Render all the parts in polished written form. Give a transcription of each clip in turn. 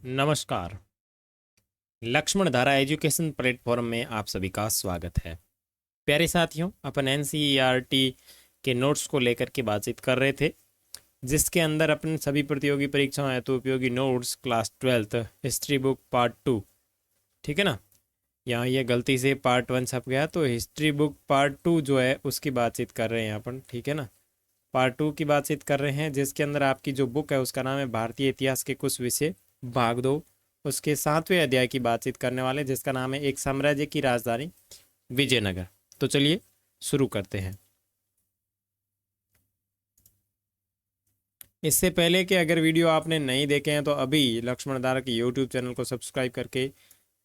नमस्कार। लक्ष्मण धारा education platform में आप सभी का स्वागत है। प्यारे साथियों, अपन एनसीईआरटी के नोट्स को लेकर के बातचीत कर रहे थे, जिसके अंदर अपन सभी प्रतियोगी परीक्षाओं हेतु उपयोगी notes class 12th history book part 2, ठीक है ना। यहाँ ये गलती से पार्ट 1 छप गया, तो हिस्ट्री बुक पार्ट 2 जो है उसकी बातचीत कर रहे हैं अपन, ठीक है ना। पार्ट 2 की बातचीत कर रहे हैं, जिसके अंदर आपकी जो बुक है उसका नाम है भारतीय इतिहास के कुछ विषय भाग 2। उसके 7वें अध्याय की बातचीत करने वाले, जिसका नाम है एक साम्राज्य की राजधानी विजयनगर। तो चलिए शुरू करते हैं। इससे पहले कि अगर वीडियो आपने नहीं देखे हैं तो अभी लक्ष्मण धारा के यूट्यूब चैनल को सब्सक्राइब करके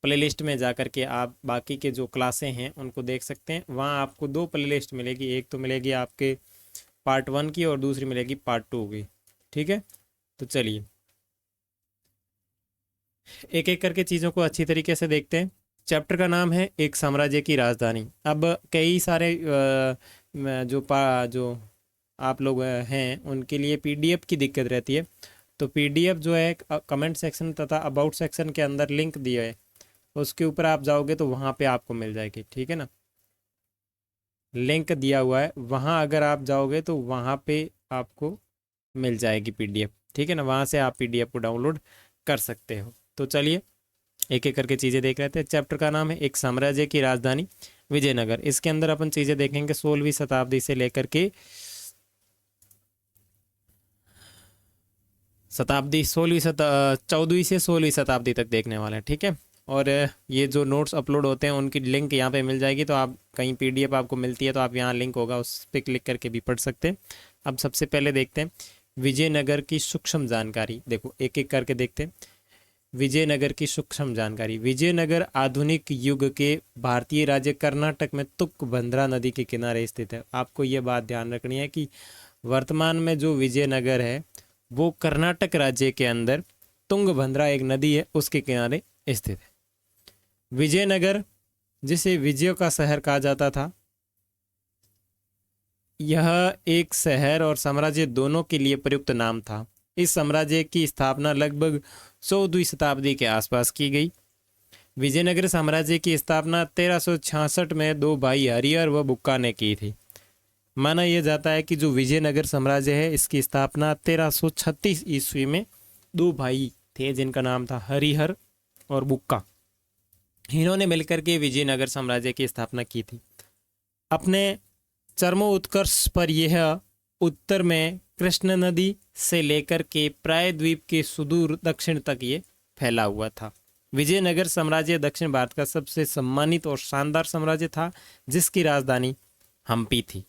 प्लेलिस्ट में जा करके आप बाकी के जो क्लासें हैं उनको देख सकते हैं। वहाँ आपको 2 प्लेलिस्ट मिलेगी, एक तो मिलेगी आपके पार्ट 1 की और दूसरी मिलेगी पार्ट 2 की, ठीक है। तो चलिए एक एक करके चीज़ों को अच्छी तरीके से देखते हैं। चैप्टर का नाम है एक साम्राज्य की राजधानी। अब कई सारे जो आप लोग हैं उनके लिए पीडीएफ की दिक्कत रहती है, तो पीडीएफ जो है कमेंट सेक्शन तथा अबाउट सेक्शन के अंदर लिंक दिया है, उसके ऊपर आप जाओगे तो वहाँ पे आपको मिल जाएगी, ठीक है ना। लिंक दिया हुआ है, वहाँ अगर आप जाओगे तो वहाँ पे आपको मिल जाएगी पीडीएफ, ठीक है ना। वहाँ से आप पीडीएफ को डाउनलोड कर सकते हो। तो चलिए एक एक करके चीज़ें देख रहे थे। चैप्टर का नाम है एक साम्राज्य की राजधानी विजयनगर। इसके अंदर अपन चीज़ें देखेंगे 16वीं शताब्दी से लेकर के शताब्दी 14वीं से 16वीं शताब्दी तक देखने वाले हैं, ठीक है। और ये जो नोट्स अपलोड होते हैं उनकी लिंक यहाँ पे मिल जाएगी, तो आप कहीं पीडीएफ आपको मिलती है तो आप यहाँ लिंक होगा उस पर क्लिक करके भी पढ़ सकते हैं। अब सबसे पहले देखते हैं विजयनगर की सूक्ष्म जानकारी। देखो एक एक करके देखते हैं विजयनगर की सूक्ष्म जानकारी। विजयनगर आधुनिक युग के भारतीय राज्य कर्नाटक में तुंगभद्रा नदी के किनारे स्थित है। आपको ये बात ध्यान रखनी है कि वर्तमान में जो विजयनगर है वो कर्नाटक राज्य के अंदर तुंगभद्रा एक नदी है उसके किनारे स्थित है। विजयनगर, जिसे विजय का शहर कहा जाता था, यह एक शहर और साम्राज्य दोनों के लिए प्रयुक्त नाम था। इस साम्राज्य की स्थापना लगभग 14वीं शताब्दी के आसपास की गई। विजयनगर साम्राज्य की स्थापना 1366 में 2 भाई हरिहर व बुक्का ने की थी। माना यह जाता है कि जो विजयनगर साम्राज्य है इसकी स्थापना 1336 ईस्वी में 2 भाई थे जिनका नाम था हरिहर और बुक्का। इन्होंने मिलकर के विजयनगर साम्राज्य की स्थापना की थी। अपने चरमोत्कर्ष पर यह उत्तर में कृष्ण नदी से लेकर के प्रायद्वीप के सुदूर दक्षिण तक ये फैला हुआ था। विजयनगर साम्राज्य दक्षिण भारत का सबसे सम्मानित और शानदार साम्राज्य था, जिसकी राजधानी हम्पी थी।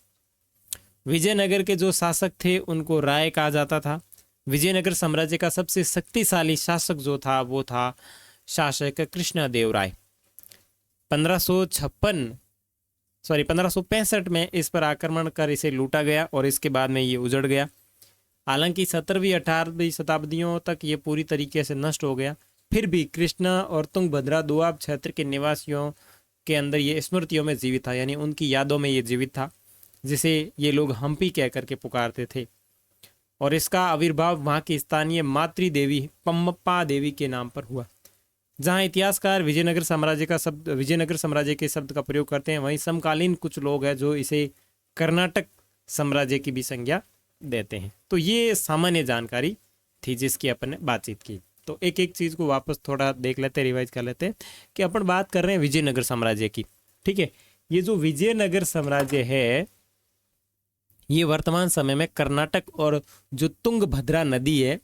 विजयनगर के जो शासक थे उनको राय कहा जाता था। विजयनगर साम्राज्य का सबसे शक्तिशाली शासक जो था वो था शासक कृष्णदेवराय। 1565 में इस पर आक्रमण कर इसे लूटा गया और इसके बाद में ये उजड़ गया। हालांकि 17वीं 18वीं शताब्दियों तक ये पूरी तरीके से नष्ट हो गया, फिर भी कृष्णा और तुंगभद्रा दोआब क्षेत्र के निवासियों के अंदर ये स्मृतियों में जीवित था, यानी उनकी यादों में ये जीवित था, जिसे ये लोग हम्पी कह करके पुकारते थे। और इसका आविर्भाव वहाँ की स्थानीय मातृ देवी पम्पा देवी के नाम पर हुआ। जहाँ इतिहासकार विजयनगर साम्राज्य के शब्द का प्रयोग करते हैं, वहीं समकालीन कुछ लोग हैं जो इसे कर्नाटक साम्राज्य की भी संज्ञा देते हैं। तो ये सामान्य जानकारी थी जिसकी अपन ने बातचीत की। तो एक एक चीज़ को वापस थोड़ा देख लेते हैं, रिवाइज कर लेते हैं कि अपन बात कर रहे हैं विजयनगर साम्राज्य की, ठीक है। ये जो विजयनगर साम्राज्य है ये वर्तमान समय में कर्नाटक और जो तुंगभद्रा नदी है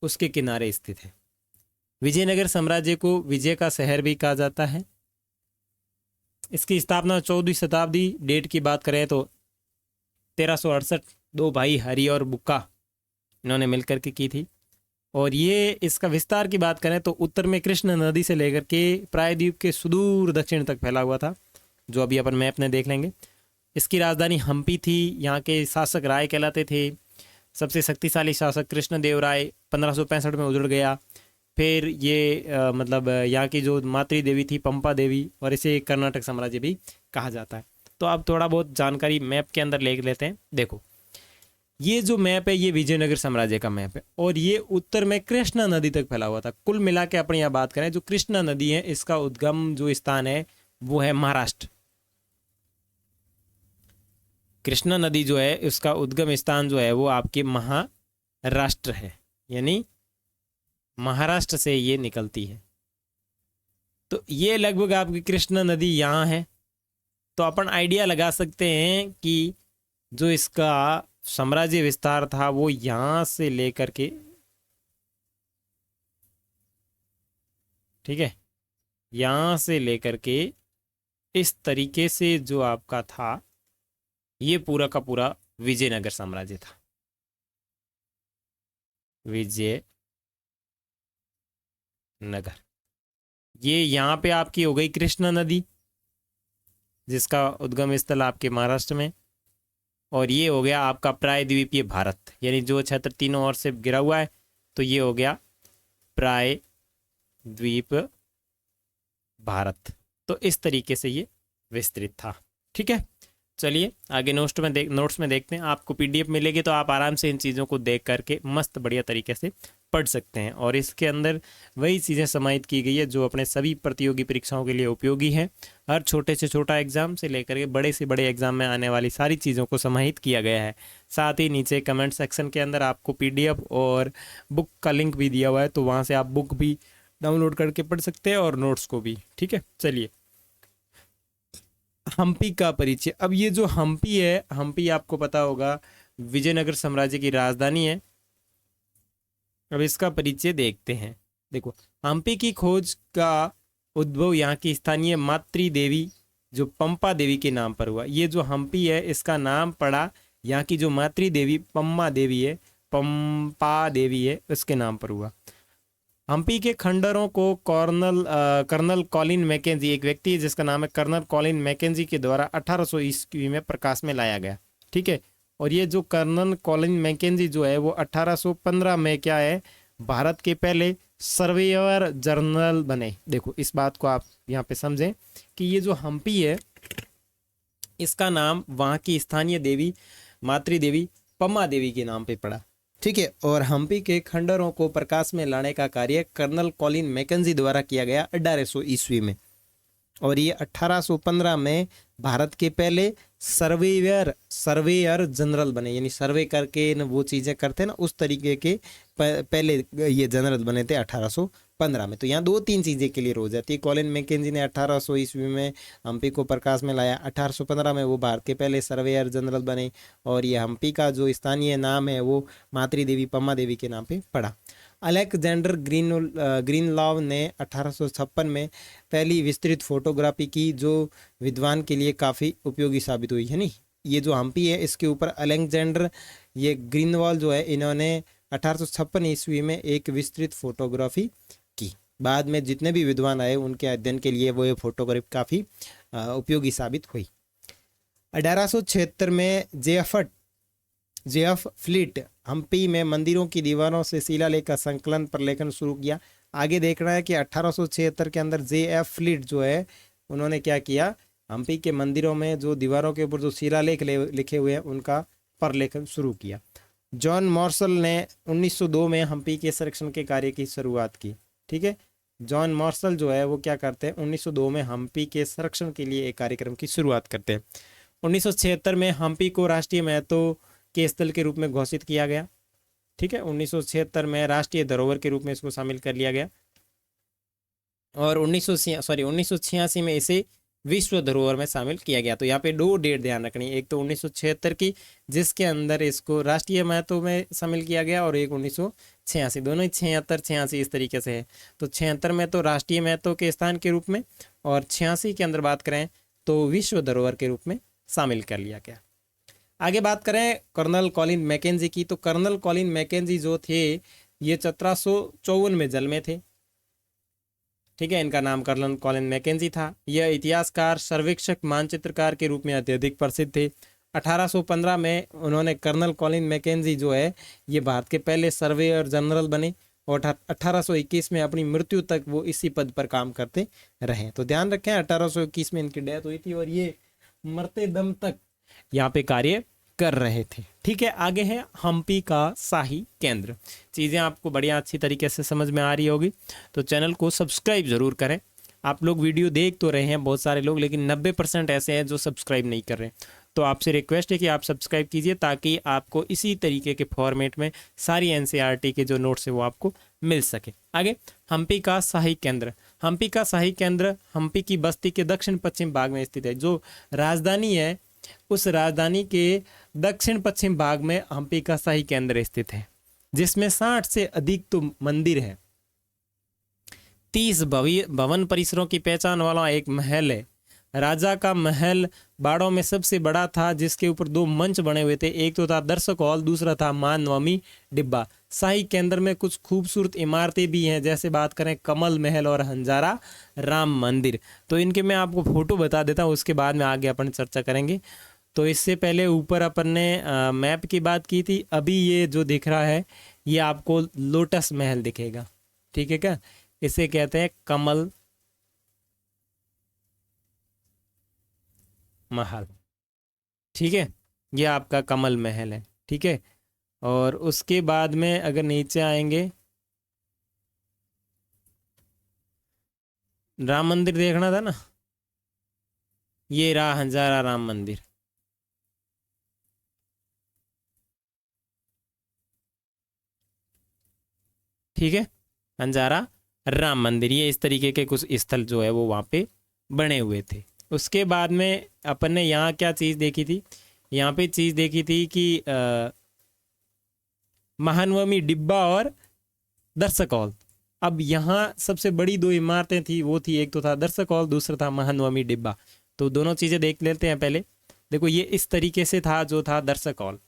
उसके किनारे स्थित है। विजयनगर साम्राज्य को विजय का शहर भी कहा जाता है। इसकी स्थापना 14वीं शताब्दी डेट की बात करें तो 1368 2 भाई हरि और बुक्का इन्होंने मिलकर के की थी। और ये इसका विस्तार की बात करें तो उत्तर में कृष्ण नदी से लेकर के प्रायद्वीप के सुदूर दक्षिण तक फैला हुआ था, जो अभी अपन मैप में देख लेंगे। इसकी राजधानी हम्पी थी। यहाँ के शासक राय कहलाते थे। सबसे शक्तिशाली शासक कृष्णदेवराय 1565 में उजड़ गया। फिर ये यहाँ की जो मातृ देवी थी पंपा देवी, और इसे कर्नाटक साम्राज्य भी कहा जाता है। तो अब थोड़ा बहुत जानकारी मैप के अंदर ले लेते हैं। देखो ये जो मैप है ये विजयनगर साम्राज्य का मैप है और ये उत्तर में कृष्णा नदी तक फैला हुआ था। कुल मिला के अपने यहाँ बात करें, जो कृष्णा नदी है इसका उद्गम जो स्थान है वो है महाराष्ट्र। कृष्णा नदी जो है उसका उद्गम स्थान जो है वो आपके महाराष्ट्र है, यानी महाराष्ट्र से ये निकलती है। तो ये लगभग आपकी कृष्णा नदी यहाँ है। तो अपन आइडिया लगा सकते हैं कि जो इसका साम्राज्य विस्तार था वो यहाँ से लेकर के, ठीक है, यहाँ से लेकर के इस तरीके से जो आपका था ये पूरा का पूरा विजयनगर साम्राज्य था। विजयनगर, ये यहाँ पे आपकी हो गई कृष्णा नदी जिसका उद्गम स्थल आपके महाराष्ट्र में, और ये हो गया आपका प्रायद्वीपीय भारत, यानी जो क्षेत्र तीनों ओर से घिरा हुआ है तो ये हो गया प्रायद्वीप भारत। तो इस तरीके से ये विस्तृत था। ठीक है, चलिए आगे नोट्स में देखते हैं। आपको पीडीएफ मिलेगी तो आप आराम से इन चीज़ों को देख करके मस्त बढ़िया तरीके से पढ़ सकते हैं, और इसके अंदर वही चीज़ें समाहित की गई है जो अपने सभी प्रतियोगी परीक्षाओं के लिए उपयोगी है। हर छोटे से छोटा एग्जाम से लेकर के बड़े से बड़े एग्जाम में आने वाली सारी चीज़ों को समाहित किया गया है। साथ ही नीचे कमेंट सेक्शन के अंदर आपको पीडीएफ और बुक का लिंक भी दिया हुआ है, तो वहाँ से आप बुक भी डाउनलोड करके पढ़ सकते हैं और नोट्स को भी। ठीक है, चलिए हम्पी का परिचय। अब ये जो हम्पी है, हम्पी आपको पता होगा विजयनगर साम्राज्य की राजधानी है। अब इसका परिचय देखते हैं। देखो, हम्पी की खोज का उद्भव यहाँ की स्थानीय मातृ देवी जो पंपा देवी के नाम पर हुआ। ये जो हम्पी है इसका नाम पड़ा यहाँ की जो मातृ देवी पम्मा देवी है, पंपा देवी है, उसके नाम पर हुआ। हम्पी के खंडरों को कर्नल कॉलिन मैकेंजी, एक व्यक्ति है जिसका नाम है कर्नल कॉलिन मैकेंजी, के द्वारा 1800 ईस्वी में प्रकाश में लाया गया। ठीक है, और ये जो कर्नल कॉलिन मैकेंजी जो है वो 1815 में क्या है, भारत के पहले सर्वेयर जनरल बने। देखो इस बात को आप यहाँ पे समझें कि ये जो हम्पी है इसका नाम वहाँ की स्थानीय देवी मातृ देवी पम्मा देवी के नाम पे पड़ा। ठीक है, और हम्पी के खंडरों को प्रकाश में लाने का कार्य कर्नल कॉलिन मैकेंजी द्वारा किया गया 1800 ईस्वी में, और ये 1815 में भारत के पहले सर्वेयर जनरल बने, यानी सर्वे करके न वो चीज़ें करते हैं ना, उस तरीके के पहले ये जनरल बने थे 1815 में। तो यहाँ 2-3 चीज़ें क्लियर हो जाती है। कॉलिन मैकेंजी ने 1800 ईस्वी में हम्पी को प्रकाश में लाया, 1815 में वो भारत के पहले सर्वेयर जनरल बने, और ये हम्पी का जो स्थानीय नाम है वो मातृ देवी पम्मा देवी के नाम पे पड़ा। अलेक्जेंडर ग्रीनलॉव ने 1856 में पहली विस्तृत फोटोग्राफी की जो विद्वान के लिए काफ़ी उपयोगी साबित हुई है। नहीं, ये जो हम्पी है इसके ऊपर अलेक्जेंडर ये ग्रीनवॉल जो है इन्होंने 1856 ईस्वी में एक विस्तृत फोटोग्राफी की। बाद में जितने भी विद्वान आए उनके अध्ययन के लिए वो ये फोटोग्राफी काफ़ी उपयोगी साबित हुई। 1876 में जेएफ फ्लीट हम्पी में मंदिरों की दीवारों से शिलालेख का संकलन पर लेखन शुरू किया। आगे देखना है कि 1876 के अंदर जेएफ फ्लीट जो है उन्होंने क्या किया, हम्पी के मंदिरों में जो दीवारों के ऊपर जो शिलालेख लिखे हुए हैं उनका परलेखन शुरू किया। जॉन मार्शल ने 1902 में हम्पी के संरक्षण के कार्य की शुरुआत की। ठीक है, जॉन मार्शल जो है वो क्या करते हैं, 1902 में हम्पी के संरक्षण के लिए एक कार्यक्रम की शुरुआत करते हैं। 1976 में हम्पी को राष्ट्रीय महत्व के स्थल के रूप में घोषित किया गया। ठीक है, 1976 में राष्ट्रीय धरोहर के रूप में इसको शामिल कर लिया गया, और 1986 में इसे विश्व धरोहर में शामिल किया गया। तो यहाँ पे 2 डेट ध्यान रखनी है, एक तो 1976 की जिसके अंदर इसको राष्ट्रीय महत्व में शामिल किया गया, और एक 1986, दोनों ही 76-86 इस तरीके से है। तो 76 में तो राष्ट्रीय महत्व के स्थान के रूप में, और 86 के अंदर बात करें तो विश्व धरोहर के रूप में शामिल कर लिया गया। आगे बात करें कर्नल कॉलिन मैकेंजी की, तो कर्नल कॉलिन मैकेंजी जो थे ये 1754 में जन्मे थे। ठीक है, इनका नाम कर्नल कॉलिन मैकेंजी था। यह इतिहासकार, सर्वेक्षक, मानचित्रकार के रूप में अत्यधिक प्रसिद्ध थे। 1815 में उन्होंने कर्नल कॉलिन मैकेंजी जो है ये भारत के पहले सर्वेयर जनरल बने, और 1821 में अपनी मृत्यु तक वो इसी पद पर काम करते रहे। तो ध्यान रखें 1821 में इनकी डेथ हुई थी, और ये मरते दम तक यहाँ पे कार्य कर रहे थे। ठीक है, आगे है हम्पी का शाही केंद्र। चीज़ें आपको बढ़िया अच्छी तरीके से समझ में आ रही होगी, तो चैनल को सब्सक्राइब ज़रूर करें। आप लोग वीडियो देख तो रहे हैं बहुत सारे लोग, लेकिन 90% ऐसे हैं जो सब्सक्राइब नहीं कर रहे। तो आपसे रिक्वेस्ट है कि आप सब्सक्राइब कीजिए, ताकि आपको इसी तरीके के फॉर्मेट में सारी एनसीईआरटी के जो नोट्स है वो आपको मिल सके। आगे हम्पी का शाही केंद्र। हम्पी का शाही केंद्र हम्पी की बस्ती के दक्षिण पश्चिम भाग में स्थित है। जो राजधानी है उस राजधानी के दक्षिण पश्चिम भाग में हम्पी का शाही केंद्र स्थित है, जिसमें 60 से अधिक तो मंदिर है। 30 भवन परिसरों की पहचान वाला एक महल है। राजा का महल बाड़ों में सबसे बड़ा था, जिसके ऊपर 2 मंच बने हुए थे। एक तो था दर्शक हॉल, दूसरा था महानवमी डिब्बा। शाही केंद्र में कुछ खूबसूरत इमारतें भी हैं, जैसे बात करें कमल महल और हंजारा राम मंदिर। तो इनके मैं आपको फोटो बता देता हूँ, उसके बाद में आगे अपन चर्चा करेंगे। तो इससे पहले ऊपर अपन ने मैप की बात की थी। अभी ये जो दिख रहा है ये आपको लोटस महल दिखेगा। ठीक है क्या, इसे कहते हैं कमल महल। ठीक है, ये आपका कमल महल है। ठीक है, और उसके बाद में अगर नीचे आएंगे, राम मंदिर देखना था ना, ये रहा हंजारा राम मंदिर। ठीक है, हंजारा राम मंदिर, ये इस तरीके के कुछ स्थल जो है वो वहाँ पे बने हुए थे। उसके बाद में अपन ने यहाँ क्या चीज़ देखी थी, यहाँ पे चीज़ देखी थी कि महानवमी डिब्बा और दर्शक हॉल। अब यहाँ सबसे बड़ी 2 इमारतें थी, वो थी एक तो था दर्शक हॉल, दूसरा था महानवमी डिब्बा। तो दोनों चीज़ें देख लेते हैं पहले। देखो ये इस तरीके से था, जो था दर्शक हॉल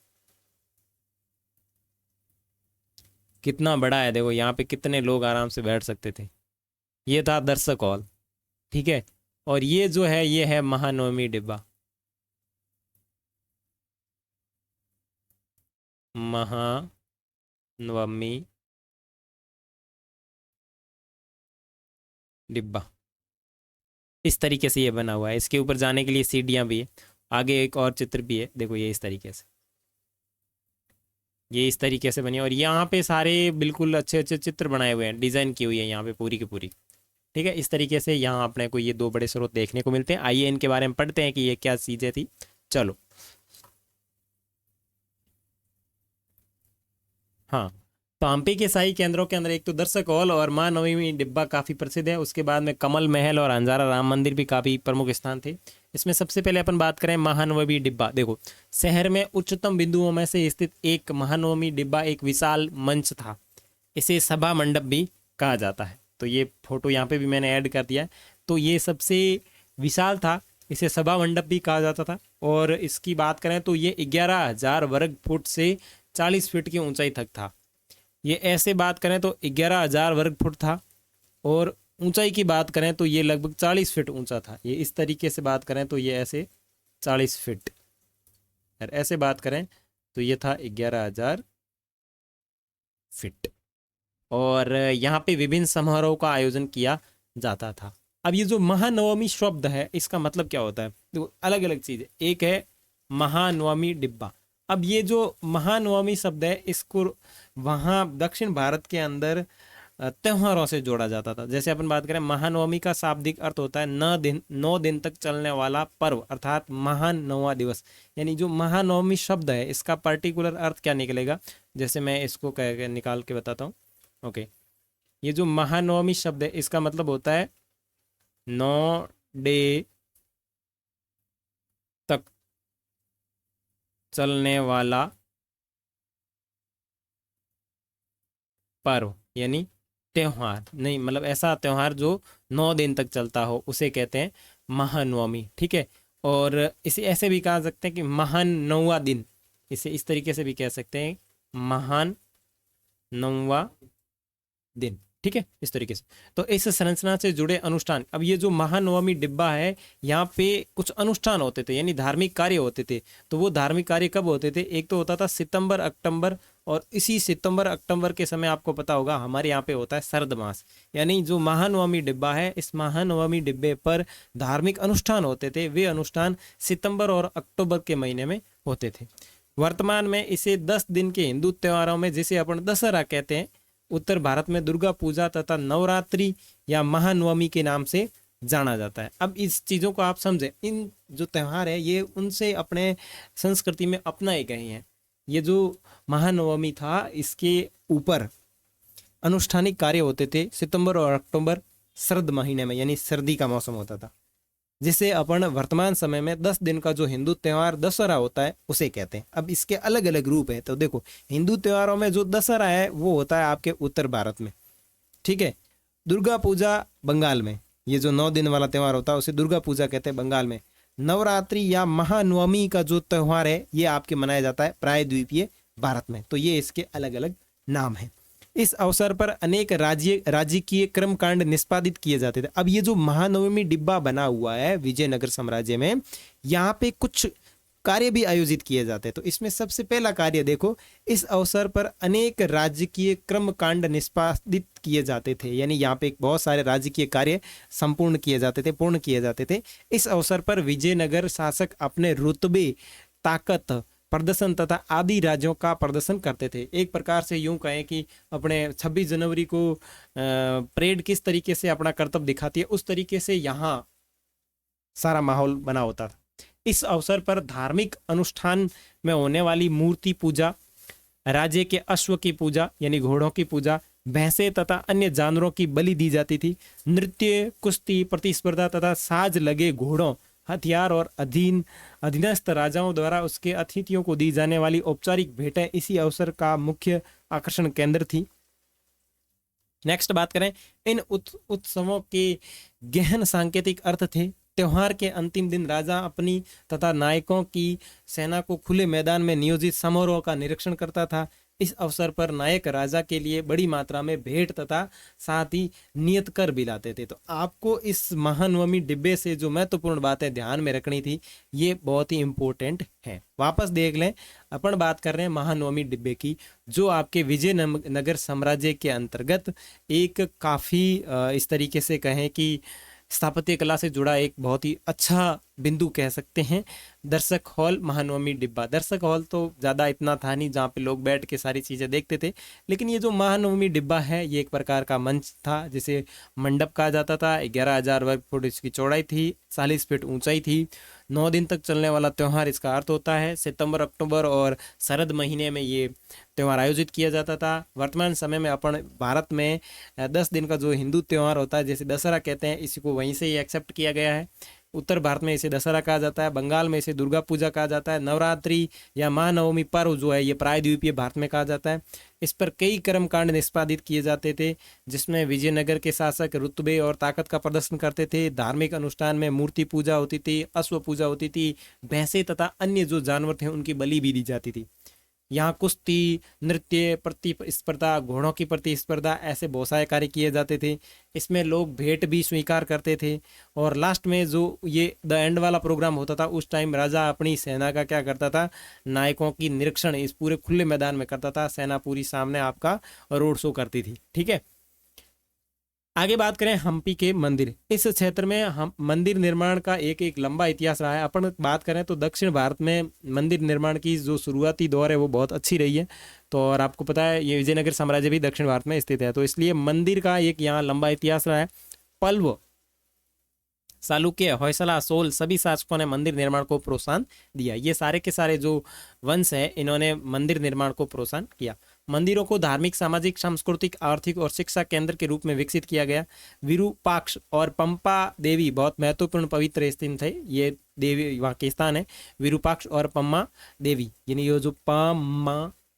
कितना बड़ा है, देखो यहाँ पे कितने लोग आराम से बैठ सकते थे। ये था दर्शक हॉल। ठीक है, और ये जो है ये है महानवमी डिब्बा। महानवमी डिब्बा इस तरीके से ये बना हुआ है। इसके ऊपर जाने के लिए सीढ़ियाँ भी है। आगे एक और चित्र भी है, देखो ये इस तरीके से, ये इस तरीके से बनी है। और यहाँ पे सारे बिल्कुल अच्छे अच्छे चित्र बनाए हुए हैं, डिज़ाइन की हुई है यहाँ पे पूरी की पूरी। ठीक है, इस तरीके से यहाँ अपने को ये 2 बड़े स्रोत देखने को मिलते हैं। आइए इनके बारे में पढ़ते हैं कि ये क्या चीज़ें थी। चलो, हाँ, तो हम्पी के शाही केंद्रों के अंदर एक तो दर्शक हॉल और माँ नवमी डिब्बा काफ़ी प्रसिद्ध है। उसके बाद में कमल महल और अंजारा राम मंदिर भी काफ़ी प्रमुख स्थान थे। इसमें सबसे पहले अपन बात करें महानवमी डिब्बा। देखो, शहर में उच्चतम बिंदुओं में से स्थित एक महानवमी डिब्बा एक विशाल मंच था। इसे सभा मंडप भी कहा जाता है। तो ये फोटो यहाँ पे भी मैंने ऐड कर दिया है। तो ये सबसे विशाल था, इसे सभा मंडप भी कहा जाता था। और इसकी बात करें तो ये 11,000 वर्ग फुट से 40 फीट की ऊंचाई तक था। ये ऐसे बात करें तो 11,000 वर्ग फुट था, और ऊंचाई की बात करें तो ये लगभग 40 फीट ऊंचा था। ये इस तरीके से बात करें तो ये ऐसे 40 फीट, और ऐसे बात करें तो ये था 11,000 फीट। और यहाँ पे विभिन्न समारोह का आयोजन किया जाता था। अब ये जो महानवमी शब्द है, इसका मतलब क्या होता है? देखो, अलग अलग चीज़ है। एक है महानवमी डिब्बा। अब ये जो महानवमी शब्द है, इसको वहाँ दक्षिण भारत के अंदर त्योहारों से जोड़ा जाता था। जैसे अपन बात करें, महानवमी का शाब्दिक अर्थ होता है 9 दिन तक चलने वाला पर्व, अर्थात महान 9वां दिवस। यानी जो महानवमी शब्द है, इसका पर्टिकुलर अर्थ क्या निकलेगा, जैसे मैं इसको कह निकाल के बताता हूँ। ओके, ये जो महानवमी शब्द है, इसका मतलब होता है 9 डे तक चलने वाला पर्व, यानी त्योहार नहीं, मतलब ऐसा त्योहार जो 9 दिन तक चलता हो, उसे कहते हैं महानवमी। ठीक है, और इसे ऐसे भी कहा सकते हैं कि महान 9वां दिन, इसे इस तरीके से भी कह सकते हैं, महान 9वां दिन। ठीक है, इस तरीके से। तो इस संरचना से जुड़े अनुष्ठान, अब ये जो महानवमी डिब्बा है, यहाँ पे कुछ अनुष्ठान होते थे, यानी धार्मिक कार्य होते थे। तो वो धार्मिक कार्य कब होते थे? एक तो होता था सितंबर अक्टूबर, और इसी सितंबर अक्टूबर के समय आपको पता होगा हमारे यहाँ पे होता है सर्द मास। यानी जो महानवमी डिब्बा है, इस महानवमी डिब्बे पर धार्मिक अनुष्ठान होते थे। वे अनुष्ठान सितंबर और अक्टूबर के महीने में होते थे। वर्तमान में इसे 10 दिन के हिंदू त्योहारों में, जिसे अपन दशहरा कहते हैं, उत्तर भारत में दुर्गा पूजा तथा नवरात्रि या महानवमी के नाम से जाना जाता है। अब इस चीज़ों को आप समझें, इन जो त्यौहार है ये उनसे अपने संस्कृति में अपनाए गए हैं। ये जो महानवमी था, इसके ऊपर अनुष्ठानिक कार्य होते थे सितंबर और अक्टूबर सर्द महीने में, यानी सर्दी का मौसम होता था, जिसे अपन वर्तमान समय में 10 दिन का जो हिंदू त्यौहार दशहरा होता है उसे कहते हैं। अब इसके अलग अलग रूप है। तो देखो, हिंदू त्योहारों में जो दशहरा है वो होता है आपके उत्तर भारत में, ठीक है। दुर्गा पूजा बंगाल में, ये जो 9 दिन वाला त्यौहार होता है उसे दुर्गा पूजा कहते हैं बंगाल में। नवरात्रि या महानवमी का जो त्यौहार है ये आपके मनाया जाता है प्रायद्वीपीय भारत में। तो ये इसके अलग अलग नाम हैं। इस अवसर पर अनेक राजकीय कर्मकांड निष्पादित किए जाते थे। अब ये जो महानवमी डिब्बा बना हुआ है विजयनगर साम्राज्य में, यहाँ पे कुछ कार्य भी आयोजित किए जाते हैं। तो इसमें सबसे पहला कार्य देखो, इस अवसर पर अनेक राजकीय कर्मकांड निष्पादित किए जाते थे, यानी यहाँ पे बहुत सारे राजकीय कार्य संपूर्ण किए जाते थे, पूर्ण किए जाते थे। इस अवसर पर विजयनगर शासक अपने रुतबे, ताकत, प्रदर्शन तथा आदि राज्यों का प्रदर्शन करते थे। एक प्रकार से यूं कहें कि अपने 26 जनवरी को परेड किस तरीके से अपना कर्तव्य दिखाती है, उस तरीके से यहाँ सारा माहौल बना होता था। इस अवसर पर धार्मिक अनुष्ठान में होने वाली मूर्ति पूजा, राज्य के अश्व की पूजा यानी घोड़ों की पूजा, भैंसे तथा अन्य जानवरों की बलि दी जाती थी। नृत्य, कुश्ती, प्रतिस्पर्धा तथा साज लगे घोड़ों, हथियार और अधीनस्थ राजाओं द्वारा उसके अतिथियों को दी जाने वाली औपचारिक भेंटें इसी अवसर का मुख्य आकर्षण केंद्र थी। नेक्स्ट बात करें, इन उत्सवों के गहन सांकेतिक अर्थ थे। त्योहार के अंतिम दिन राजा अपनी तथा नायकों की सेना को खुले मैदान में नियोजित समारोह का निरीक्षण करता था। इस अवसर पर नायक राजा के लिए बड़ी मात्रा में भेंट तथा साथ ही नियत कर भी लाते थे। तो आपको इस महानवमी डिब्बे से जो महत्वपूर्ण बातें ध्यान में रखनी थी, ये बहुत ही इंपॉर्टेंट है। वापस देख लें, अपन बात कर रहे हैं महानवमी डिब्बे की, जो आपके विजयनगर साम्राज्य के अंतर्गत एक काफ़ी इस तरीके से कहें कि स्थापत्य कला से जुड़ा एक बहुत ही अच्छा बिंदु कह सकते हैं। दर्शक हॉल महानवमी डिब्बा, दर्शक हॉल तो ज़्यादा इतना था नहीं जहाँ पे लोग बैठ के सारी चीज़ें देखते थे, लेकिन ये जो महानवमी डिब्बा है ये एक प्रकार का मंच था जिसे मंडप कहा जाता था। 11,000 वर्ग फुट इसकी चौड़ाई थी, 40 फीट ऊंचाई थी। 9 दिन तक चलने वाला त्यौहार इसका अर्थ होता है। सितंबर, अक्टूबर और शरद महीने में ये त्यौहार आयोजित किया जाता था। वर्तमान समय में अपन भारत में 10 दिन का जो हिंदू त्यौहार होता है, जैसे दशहरा कहते हैं, इसी को वहीं से ही एक्सेप्ट किया गया है। उत्तर भारत में इसे दशहरा कहा जाता है, बंगाल में इसे दुर्गा पूजा कहा जाता है। नवरात्रि या महानवमी पर्व जो है ये प्रायद्वीपीय भारत में कहा जाता है। इस पर कई कर्मकांड निष्पादित किए जाते थे, जिसमें विजयनगर के शासक रुतबे और ताकत का प्रदर्शन करते थे। धार्मिक अनुष्ठान में मूर्ति पूजा होती थी, अश्व पूजा होती थी, भैंसे तथा अन्य जो जानवर थे उनकी बलि भी दी जाती थी। यहाँ कुश्ती, नृत्य, प्रतिस्पर्धा, घोड़ों की प्रतिस्पर्धा, ऐसे बहुत सारे कार्य किए जाते थे। इसमें लोग भेंट भी स्वीकार करते थे। और लास्ट में जो ये द एंड वाला प्रोग्राम होता था, उस टाइम राजा अपनी सेना का क्या करता था, नायकों की निरीक्षण इस पूरे खुले मैदान में करता था। सेना पूरी सामने आपका रोड शो करती थी, ठीक है। आगे बात करें हम्पी के मंदिर। इस क्षेत्र में हम मंदिर निर्माण का एक लंबा इतिहास रहा है। अपन बात करें तो दक्षिण भारत में मंदिर निर्माण की जो शुरुआती दौर है वो बहुत अच्छी रही है। तो और आपको पता है ये विजयनगर साम्राज्य भी दक्षिण भारत में स्थित है, तो इसलिए मंदिर का एक यहाँ लंबा इतिहास रहा है। पल्लव, चालुक्य, होयसला, सोल सभी शासकों ने मंदिर निर्माण को प्रोत्साहन दिया। ये सारे के सारे जो वंश है इन्होंने मंदिर निर्माण को प्रोत्साहन किया। मंदिरों को धार्मिक, सामाजिक, सांस्कृतिक, आर्थिक और शिक्षा केंद्र के रूप में विकसित किया गया। विरूपाक्ष और पंपा देवी बहुत महत्वपूर्ण पवित्र स्थान थे। ये देवी वहाँ के स्थान है, विरूपाक्ष और पम्मा देवी, यानी ये जो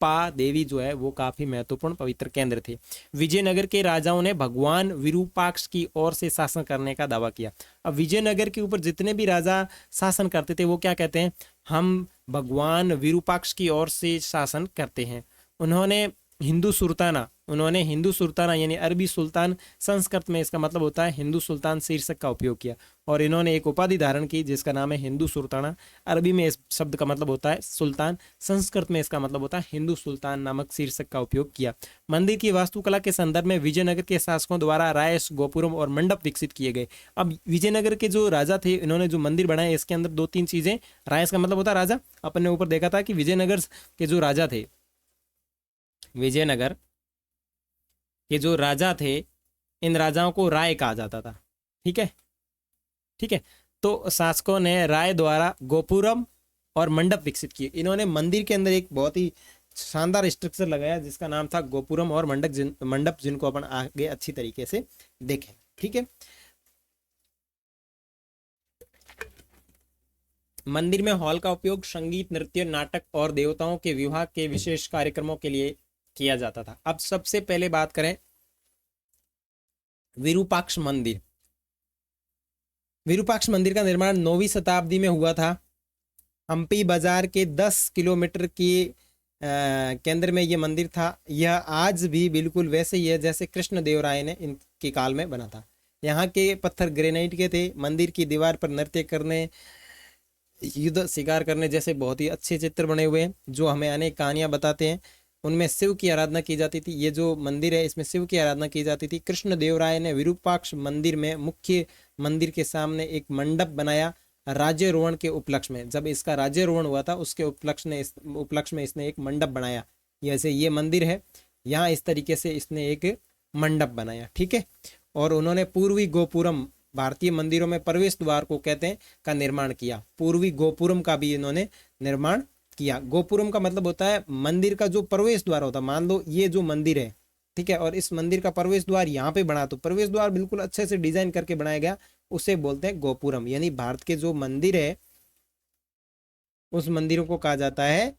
पा देवी जो है वो काफी महत्वपूर्ण पवित्र केंद्र थे। विजयनगर के राजाओं ने भगवान विरूपाक्ष की ओर से शासन करने का दावा किया। अब विजयनगर के ऊपर जितने भी राजा शासन करते थे वो क्या कहते हैं, हम भगवान विरूपाक्ष की ओर से शासन करते हैं। उन्होंने हिंदू सुल्ताना, उन्होंने हिंदू सुल्ताना यानी अरबी सुल्तान, संस्कृत में इसका मतलब होता है हिंदू सुल्तान शीर्षक का उपयोग किया और इन्होंने एक उपाधि धारण की जिसका नाम है हिंदू सुल्ताना। अरबी में इस शब्द का मतलब होता है सुल्तान, संस्कृत में इसका मतलब होता है हिंदू सुल्तान नामक शीर्षक का उपयोग किया। मंदिर की वास्तुकला के संदर्भ में विजयनगर के शासकों द्वारा रायस, गोपुरम और मंडप विकसित किए गए। अब विजयनगर के जो राजा थे इन्होंने जो मंदिर बनाए इसके अंदर दो तीन चीजें, रायस का मतलब होता है राजा, अपन ने ऊपर देखा था कि विजयनगर के जो राजा थे, विजयनगर के जो राजा थे इन राजाओं को राय कहा जाता था। ठीक है, ठीक है। तो शासकों ने राय द्वारा गोपुरम और मंडप विकसित किए। इन्होंने मंदिर के अंदर एक बहुत ही शानदार स्ट्रक्चर लगाया जिसका नाम था गोपुरम और मंडप, जिनको अपन आगे अच्छी तरीके से देखें। ठीक है, मंदिर में हॉल का उपयोग संगीत, नृत्य, नाटक और देवताओं के विवाह के विशेष कार्यक्रमों के लिए किया जाता था। अब सबसे पहले बात करें विरूपाक्ष मंदिर। विरूपाक्ष मंदिर का निर्माण 9वीं शताब्दी में हुआ था। हम्पी बाजार के 10 किलोमीटर के केंद्र में यह मंदिर था। यह आज भी बिल्कुल वैसे ही है जैसे कृष्णदेवराय ने इनके काल में बना था। यहाँ के पत्थर ग्रेनाइट के थे। मंदिर की दीवार पर नृत्य करने, युद्ध शिकार करने जैसे बहुत ही अच्छे चित्र बने हुए हैं जो हमें अनेक कहानियां बताते हैं। उनमें शिव की आराधना की जाती थी। ये जो मंदिर है इसमें शिव की आराधना की जाती थी। कृष्णदेवराय ने विरूपाक्ष मंदिर में मुख्य मंदिर के सामने एक मंडप बनाया राज्यारोहण के उपलक्ष्य में। जब इसका राज्यारोहण हुआ था उसके उपलक्ष्य में इसने एक मंडप बनाया। जैसे ये मंदिर है, यहाँ इस तरीके से इसने एक मंडप बनाया। ठीक है, और उन्होंने पूर्वी गोपुरम, भारतीय मंदिरों में प्रवेश द्वार को कहते हैं, का निर्माण किया। पूर्वी गोपुरम का भी इन्होंने निर्माण किया। गोपुरम का मतलब होता है मंदिर का जो प्रवेश द्वार होता है। मान लो ये जो मंदिर है, ठीक है, और इस मंदिर का प्रवेश द्वार यहाँ पे बना, तो प्रवेश द्वार बिल्कुल अच्छे से डिजाइन करके बनाया गया, उसे बोलते हैं गोपुरम। यानी भारत के जो मंदिर है उस मंदिरों को कहा जाता है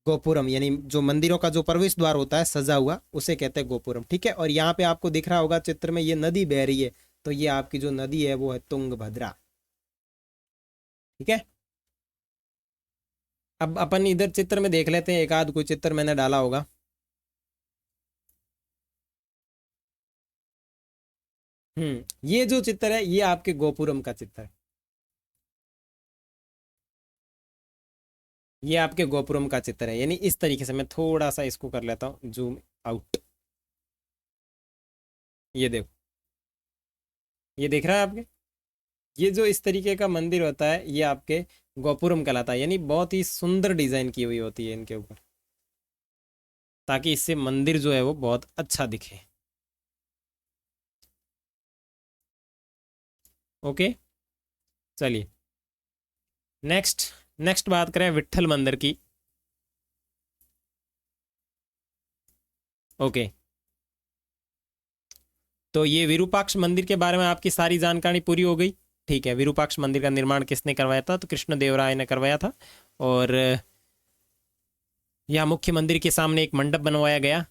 गोपुरम, यानी जो मंदिरों का जो प्रवेश द्वार होता है सजा हुआ उसे कहते हैं गोपुरम। ठीक है, और यहाँ पे आपको दिख रहा होगा चित्र में ये नदी बह रही है, तो ये आपकी जो नदी है वो है तुंगभद्रा। ठीक है, अब अपन इधर चित्र में देख लेते हैं, एक आध कोई चित्र मैंने डाला होगा। ये जो चित्र है ये आपके गोपुरम का चित्र है। ये आपके गोपुरम का चित्र है। यानी इस तरीके से मैं थोड़ा सा इसको कर लेता हूँ जूम आउट। ये देखो, ये देख रहा है आपके, ये जो इस तरीके का मंदिर होता है ये आपके गोपुरम कहलाता है। यानी बहुत ही सुंदर डिजाइन की हुई होती है इनके ऊपर, ताकि इससे मंदिर जो है वो बहुत अच्छा दिखे। ओके, चलिए नेक्स्ट नेक्स्ट बात करें विट्ठल मंदिर की। ओके, तो ये विरूपाक्ष मंदिर के बारे में आपकी सारी जानकारी पूरी हो गई। ठीक है, विरूपाक्ष मंदिर का निर्माण किसने करवाया था? तो कृष्णदेवराय ने करवाया था। और यह मुख्य मंदिर के सामने एक मंडप बनवाया गया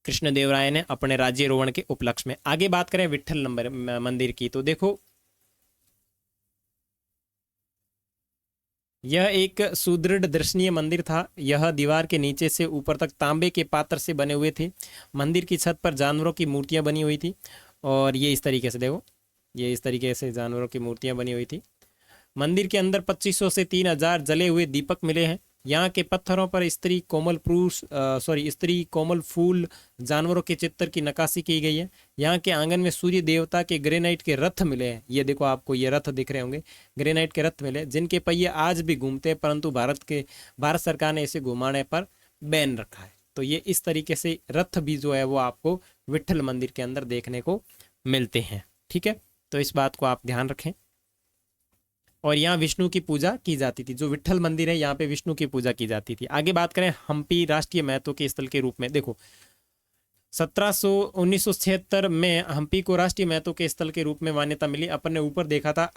कृष्णदेवराय ने अपने राज्यारोहण के उपलक्ष्य में। आगे बात करें विट्ठल मंदिर की, तो देखो यह एक सुदृढ़ दर्शनीय मंदिर था। यह दीवार के नीचे से ऊपर तक तांबे के पात्र से बने हुए थे। मंदिर की छत पर जानवरों की मूर्तियां बनी हुई थी और ये इस तरीके से देखो, ये इस तरीके से जानवरों की मूर्तियां बनी हुई थी। मंदिर के अंदर 2500 से 3000 जले हुए दीपक मिले हैं। यहाँ के पत्थरों पर स्त्री कोमल फूल जानवरों के चित्र की नक्काशी की गई है। यहाँ के आंगन में सूर्य देवता के ग्रेनाइट के रथ मिले हैं। ये देखो, आपको ये रथ दिख रहे होंगे, ग्रेनाइट के रथ मिले जिनके पहिए आज भी घूमते हैं, परंतु भारत सरकार ने इसे घुमाने पर बैन रखा है। तो ये इस तरीके से रथ भी जो है वो आपको विट्ठल मंदिर के अंदर देखने को मिलते हैं। ठीक है, तो इस बात को आप ध्यान रखें। और यहाँ विष्णु की पूजा की जाती थी। जो विट्ठल मंदिर है यहाँ पे विष्णु की पूजा की जाती थी। आगे बात करें हम्पी राष्ट्रीय महत्व के स्थल के रूप में, देखो 1976 में हम्पी को राष्ट्रीय महत्व के स्थल के रूप में मान्यता मिली। अपन ने ऊपर देखा था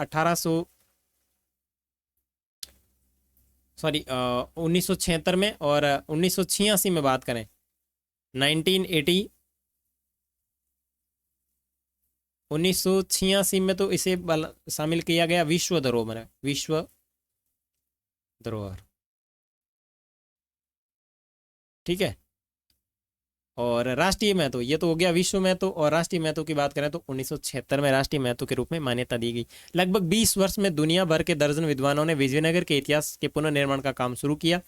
1976 में, और 1986 में बात करें 1986 में तो इसे शामिल किया गया विश्व धरोहर, विश्व धरोहर। ठीक है, और राष्ट्रीय महत्व, ये तो हो गया विश्व महत्व। और राष्ट्रीय महत्व की बात करें तो 1976 में राष्ट्रीय महत्व के रूप में मान्यता दी गई। लगभग 20 वर्ष में दुनिया भर के दर्जन विद्वानों ने विजयनगर के इतिहास के पुनर्निर्माण का काम शुरू किया।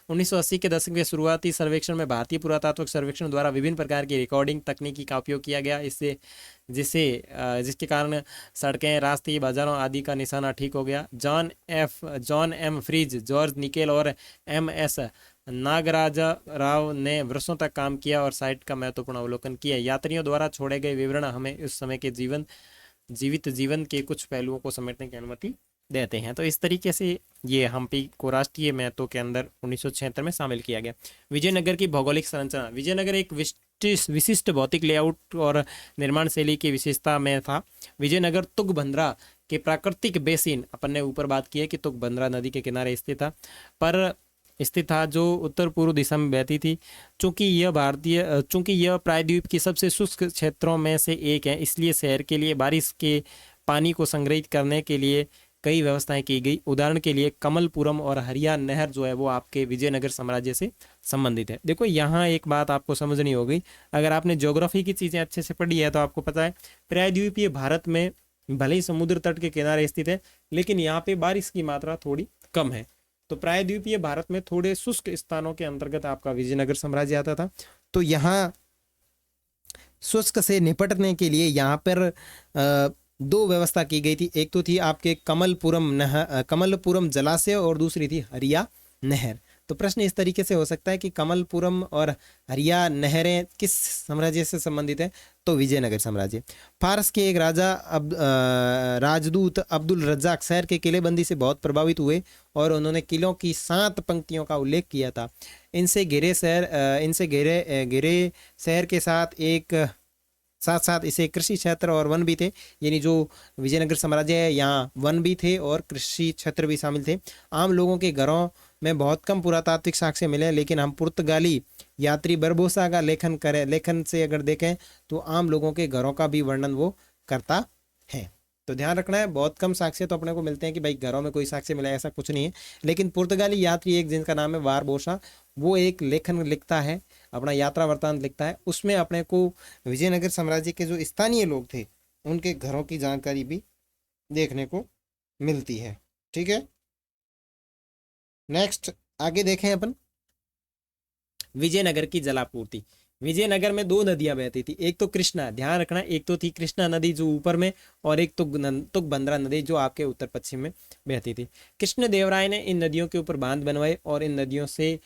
1980 के दशक के शुरुआती सर्वेक्षण में भारतीय पुरातात्विक सर्वेक्षण द्वारा विभिन्न प्रकार की रिकॉर्डिंग तकनीकी का उपयोग किया गया, इससे जिसके कारण सड़कें, रास्ते, बाजारों आदि का निशाना ठीक हो गया। John M Fries, George Nickel और MS नागराजा राव ने वर्षों तक काम किया और साइट का महत्वपूर्ण अवलोकन किया। यात्रियों द्वारा छोड़े गए विवरण हमें उस समय के जीवित जीवन के कुछ पहलुओं को समेटने की अनुमति देते हैं। तो इस तरीके से ये हम्पी को राष्ट्रीय महत्व के अंदर 1976 में शामिल किया गया। विजयनगर की भौगोलिक संरचना। विजयनगर एक विशिष्ट भौतिक लेआउट और निर्माण शैली की विशेषता में था। विजयनगर तुंगभद्रा के प्राकृतिक बेसिन, अपन ने ऊपर बात की है कि तुंगभद्रा नदी के किनारे स्थित था जो उत्तर पूर्व दिशा में बहती थी। चूंकि यह प्रायद्वीप की सबसे शुष्क क्षेत्रों में से एक है, इसलिए शहर के लिए बारिश के पानी को संग्रहित करने के लिए कई व्यवस्थाएं की गई। उदाहरण के लिए कमलपुरम और हरिया नहर जो है वो आपके विजयनगर साम्राज्य से संबंधित है। देखो यहाँ एक बात आपको समझनी होगी, अगर आपने ज्योग्राफी की चीज़ें अच्छे से पढ़ी है तो आपको पता है प्रायद्वीपीय भारत में भले ही समुद्र तट के किनारे स्थित है, लेकिन यहाँ पे बारिश की मात्रा थोड़ी कम है। तो प्रायद्वीपीय भारत में थोड़े शुष्क स्थानों के अंतर्गत आपका विजयनगर साम्राज्य आता था। तो यहाँ शुष्क से निपटने के लिए यहाँ पर दो व्यवस्था की गई थी। एक तो थी आपके कमलपुरम जलाशय और दूसरी थी हरिया नहर। तो प्रश्न इस तरीके से हो सकता है कि कमलपुरम और हरिया नहरें किस साम्राज्य से संबंधित है, तो विजयनगर साम्राज्य। फारस के एक राजदूत अब्दुल रज्जाक शहर के किलेबंदी से बहुत प्रभावित हुए और उन्होंने किलों की 7 पंक्तियों का उल्लेख किया था। इनसे घिरे शहर के साथ साथ इसे कृषि क्षेत्र और वन भी थे, यानी जो विजयनगर साम्राज्य है यहाँ वन भी थे और कृषि क्षेत्र भी शामिल थे। आम लोगों के घरों में बहुत कम पुरातात्विक साक्ष्य मिले, लेकिन हम पुर्तगाली यात्री बरबोसा का लेखन से अगर देखें तो आम लोगों के घरों का भी वर्णन वो करता है। तो ध्यान रखना है, बहुत कम साक्ष्य तो अपने को मिलते हैं कि भाई घरों में कोई साक्ष्य मिला, ऐसा कुछ नहीं है। लेकिन पुर्तगाली यात्री एक जिनका नाम है बारबोसा, वो एक लेखन लिखता है, अपना यात्रा वृत्तांत लिखता है, उसमें अपने को विजयनगर साम्राज्य के जो स्थानीय लोग थे उनके घरों की जानकारी भी देखने को मिलती है। ठीक है, नेक्स्ट आगे देखें अपन विजयनगर की जलापूर्ति। विजयनगर में 2 नदियां बहती थी, एक तो कृष्णा, ध्यान रखना, एक तो थी कृष्णा नदी जो ऊपर में, और एक तो तुंगभद्रा नदी जो आपके उत्तर पश्चिम में बहती थी। कृष्णदेवराय ने इन नदियों के ऊपर बांध बनवाए और इन नदियों से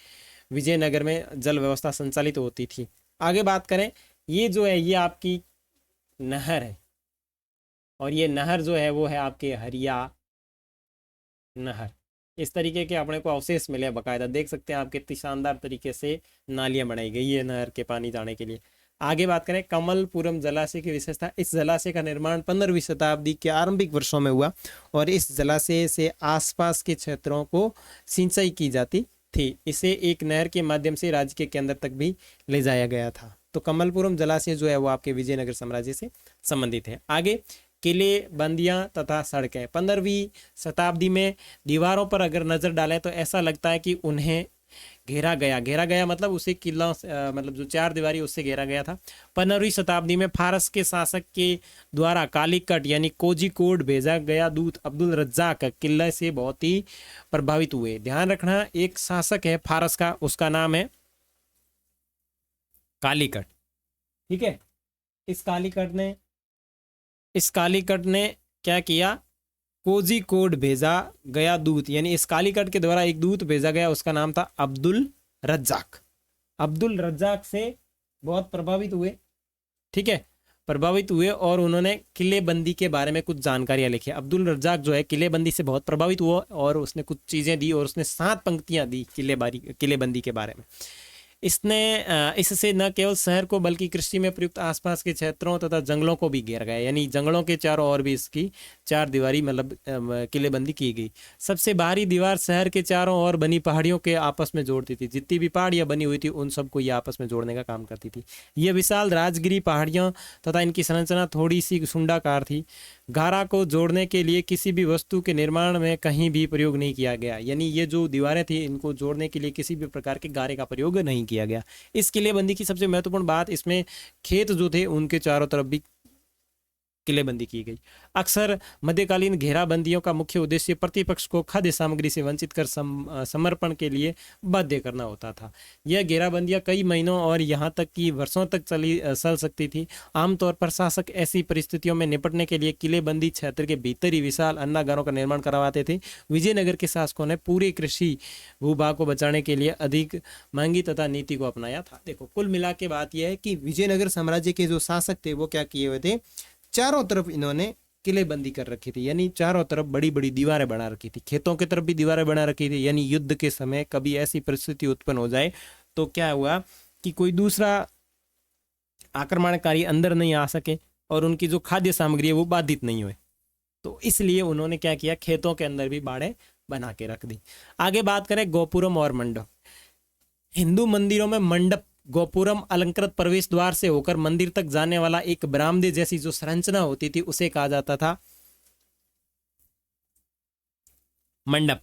विजयनगर में जल व्यवस्था संचालित होती थी। आगे बात करें, ये जो है ये आपकी नहर है और ये नहर जो है वो है आपके हरिया नहर। इस तरीके के अपने को अवशेष मिले बकायदा, देख सकते हैं आप कितनी शानदार तरीके से नालियां बनाई गई है नहर के पानी जाने के लिए। आगे बात करें कमलपुरम जलाशय की विशेषता। इस जलाशय का निर्माण 15वीं शताब्दी के आरंभिक वर्षों में हुआ और इस जलाशय से आसपास के क्षेत्रों को सिंचाई की जाती थी। इसे एक नहर के माध्यम से राज्य के केंद्र तक भी ले जाया गया था। तो कमलपुरम जलाशय जो है वो आपके विजयनगर साम्राज्य से संबंधित है। आगे किले, बंदियां तथा सड़कें। 15वीं शताब्दी में दीवारों पर अगर नजर डालें तो ऐसा लगता है कि उन्हें घेरा गया मतलब उसे किला मतलब जो 4 दीवारी उससे घेरा गया था। 15वीं शताब्दी में फारस के शासक के द्वारा कालीकट यानी कोझिकोड भेजा गया दूत अब्दुल रज्जाक किले से बहुत ही प्रभावित हुए। ध्यान रखना, एक शासक है फारस का, उसका नाम है कालीकट। ठीक है, इस कालीकट ने क्या किया, कोझिकोड भेजा गया दूत, यानी इस कालीकट के द्वारा एक दूत भेजा गया, उसका नाम था अब्दुल रज्जाक से बहुत प्रभावित हुए। ठीक है, प्रभावित हुए और उन्होंने किलेबंदी के बारे में कुछ जानकारियां लिखी। अब्दुल रज्जाक जो है किलेबंदी से बहुत प्रभावित हुआ और उसने कुछ चीजें दी और उसने 7 पंक्तियां दी किलेबंदी के बारे में। इससे न केवल शहर को बल्कि कृषि में प्रयुक्त आसपास के क्षेत्रों तथा जंगलों को भी घेर गया, यानी जंगलों के चारों ओर भी इसकी 4 दीवारी मतलब किलेबंदी की गई। सबसे बाहरी दीवार शहर के चारों ओर बनी पहाड़ियों के आपस में जोड़ती थी। जितनी भी पहाड़ियां बनी हुई थी उन सबको ये आपस में जोड़ने का काम करती थी। यह विशाल राजगिरी पहाड़ियां तथा इनकी संरचना थोड़ी सी शुंडाकार थी। गारा को जोड़ने के लिए किसी भी वस्तु के निर्माण में कहीं भी प्रयोग नहीं किया गया, यानी ये जो दीवारें थी इनको जोड़ने के लिए किसी भी प्रकार के गारे का प्रयोग नहीं किया गया। इस किलेबंदी की सबसे महत्वपूर्ण बात, इसमें खेत जो थे उनके चारों तरफ भी किलेबंदी की गई। अक्सर मध्यकालीन घेराबंदियों का मुख्य उद्देश्य प्रतिपक्ष को खाद्य सामग्री से वंचित कर समर्पण के लिए बाध्य करना होता था। यह घेराबंदियां कई महीनों और यहाँ तक कि वर्षों तक चल सकती थी। आमतौर पर शासक ऐसी परिस्थितियों में निपटने के लिए किलेबंदी क्षेत्र के भीतर ही विशाल अन्नागारों का निर्माण करवाते थे। विजयनगर के शासकों ने पूरे कृषि भूभाग को बचाने के लिए अधिक महंगी तथा नीति को अपनाया था। देखो, कुल मिला के बात यह है कि विजयनगर साम्राज्य के जो शासक थे वो क्या किए हुए थे, चारों तरफ इन्होंने किलेबंदी कर रखी थी, यानी चारों तरफ बड़ी बड़ी दीवारें बना रखी थी। खेतों की तरफ भी दीवारें बना रखी थी, यानी युद्ध के समय कभी ऐसी परिस्थिति उत्पन्न हो जाए तो क्या हुआ कि कोई दूसरा आक्रमणकारी अंदर नहीं आ सके और उनकी जो खाद्य सामग्री है वो बाधित नहीं हुए। तो इसलिए उन्होंने क्या किया, खेतों के अंदर भी बाड़े बना के रख दी। आगे बात करें गोपुरम और मंडप। हिंदू मंदिरों में मंडप, गोपुरम अलंकृत प्रवेश द्वार से होकर मंदिर तक जाने वाला एक बरामदे जैसी जो संरचना होती थी उसे कहा जाता था मंडप।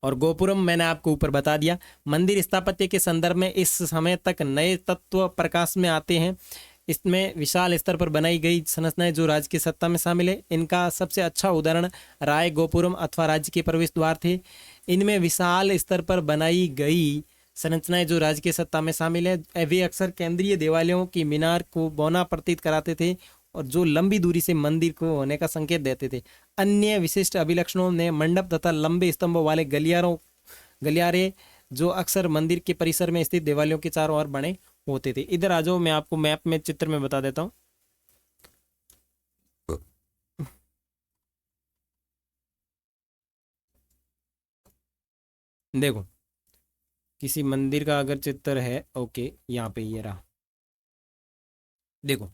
और गोपुरम मैंने आपको ऊपर बता दिया। मंदिर स्थापत्य के संदर्भ में इस समय तक नए तत्व प्रकाश में आते हैं। इसमें विशाल स्तर पर बनाई गई संरचनाएं जो राज्य की सत्ता में शामिल है। इनका सबसे अच्छा उदाहरण राय गोपुरम अथवा राज्य के प्रवेश द्वार थे। इनमें विशाल स्तर पर बनाई गई संरचनाएं जो राज्य की सत्ता में शामिल है, वे अक्सर केंद्रीय देवालयों की मीनार को बौना प्रतीत कराते थे और जो लंबी दूरी से मंदिर को होने का संकेत देते थे। अन्य विशिष्ट अभिलक्षणों ने मंडप तथा लंबे स्तंभों वाले गलियारे जो अक्सर मंदिर के परिसर में स्थित देवालयों के चारों ओर बने होते थे। इधर आ जाओ, मैं आपको मैप में चित्र में बता देता हूँ। देखो, किसी मंदिर का अगर चित्र है, ओके, यहाँ पे ये रहा। देखो,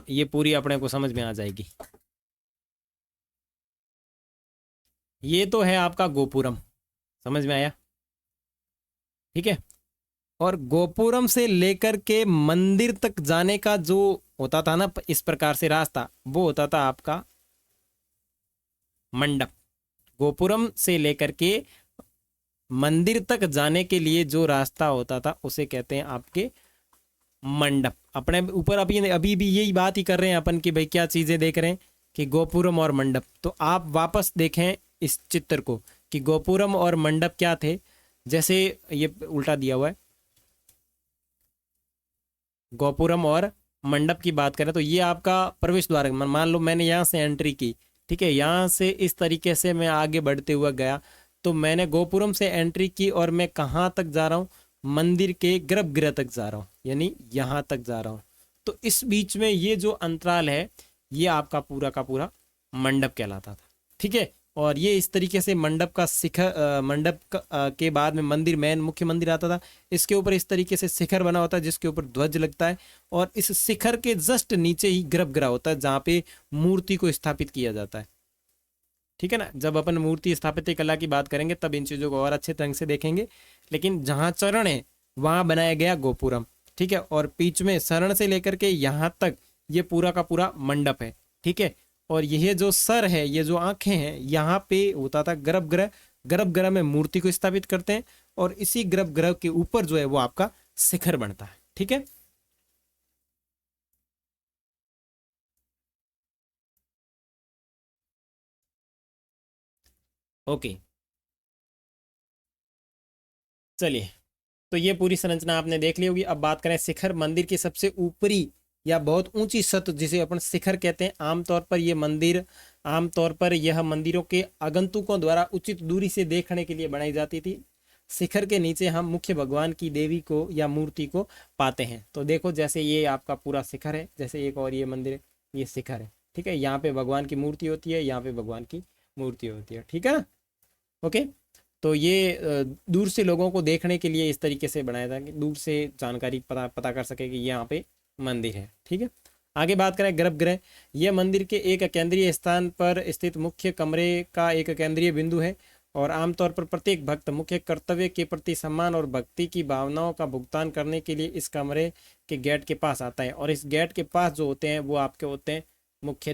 ये पूरी अपने को समझ में आ जाएगी। ये तो है आपका गोपुरम, समझ में आया, ठीक है। और गोपुरम से लेकर के मंदिर तक जाने का जो होता था ना इस प्रकार से रास्ता, वो होता था आपका मंडप। गोपुरम से लेकर के मंदिर तक जाने के लिए जो रास्ता होता था उसे कहते हैं आपके मंडप। अपने ऊपर अभी अभी भी यही बात ही कर रहे हैं अपन कि भाई क्या चीजें देख रहे हैं कि गोपुरम और मंडप। तो आप वापस देखें इस चित्र को कि गोपुरम और मंडप क्या थे। जैसे ये उल्टा दिया हुआ है, गोपुरम और मंडप की बात करें तो ये आपका प्रवेश द्वार है। मान लो मैंने यहाँ से एंट्री की, ठीक है, यहाँ से इस तरीके से मैं आगे बढ़ते हुए गया तो मैंने गोपुरम से एंट्री की और मैं कहाँ तक जा रहा हूँ, मंदिर के गर्भगृह तक जा रहा हूँ, यानी यहाँ तक जा रहा हूँ। तो इस बीच में ये जो अंतराल है ये आपका पूरा का पूरा मंडप कहलाता था, ठीक है। और ये इस तरीके से मंडप का शिखर, के बाद में मंदिर, मेन मुख्य मंदिर आता था। इसके ऊपर इस तरीके से शिखर बना होता है जिसके ऊपर ध्वज लगता है और इस शिखर के जस्ट नीचे ही गर्भगृह होता है जहाँ पे मूर्ति को स्थापित किया जाता है, ठीक है ना। जब अपन मूर्ति स्थापत्य कला की बात करेंगे तब इन चीज़ों को और अच्छे ढंग से देखेंगे। लेकिन जहाँ चरण है वहाँ बनाया गया गोपुरम, ठीक है। और बीच में शरण से लेकर के यहाँ तक ये पूरा का पूरा मंडप है, ठीक है। और यह जो सर है, ये जो आंखें हैं, यहाँ पे होता था गर्भगृह। गर्भगृह में मूर्ति को स्थापित करते हैं और इसी गर्भगृह के ऊपर जो है वो आपका शिखर बनता है, ठीक है। ओके, चलिए, तो ये पूरी संरचना आपने देख ली होगी। अब बात करें शिखर, मंदिर की सबसे ऊपरी या बहुत ऊंची सत जिसे अपन शिखर कहते हैं। आमतौर पर यह मंदिरों के आगंतुकों द्वारा उचित दूरी से देखने के लिए बनाई जाती थी। शिखर के नीचे हम मुख्य भगवान की देवी को या मूर्ति को पाते हैं। तो देखो, जैसे ये आपका पूरा शिखर है, जैसे एक और ये मंदिर है, ये शिखर है, ठीक है। यहाँ पे भगवान की मूर्ति होती है, यहाँ पे भगवान की मूर्ति होती है, ठीक है ना। ओके, तो ये दूर से लोगों को देखने के लिए इस तरीके से बनाया था कि दूर से जानकारी पता कर सके कि यहाँ पे मंदिर है, ठीक है। आगे बात करें गर्भगृह। यह मंदिर के एक केंद्रीय स्थान पर स्थित मुख्य कमरे का एक केंद्रीय बिंदु है और आमतौर पर प्रत्येक भक्त मुख्य कर्तव्य के प्रति सम्मान और भक्ति की भावनाओं का भुगतान करने के लिए इस कमरे के गेट के पास आता है। और इस गेट के पास जो होते हैं वो आपके होते हैं मुख्य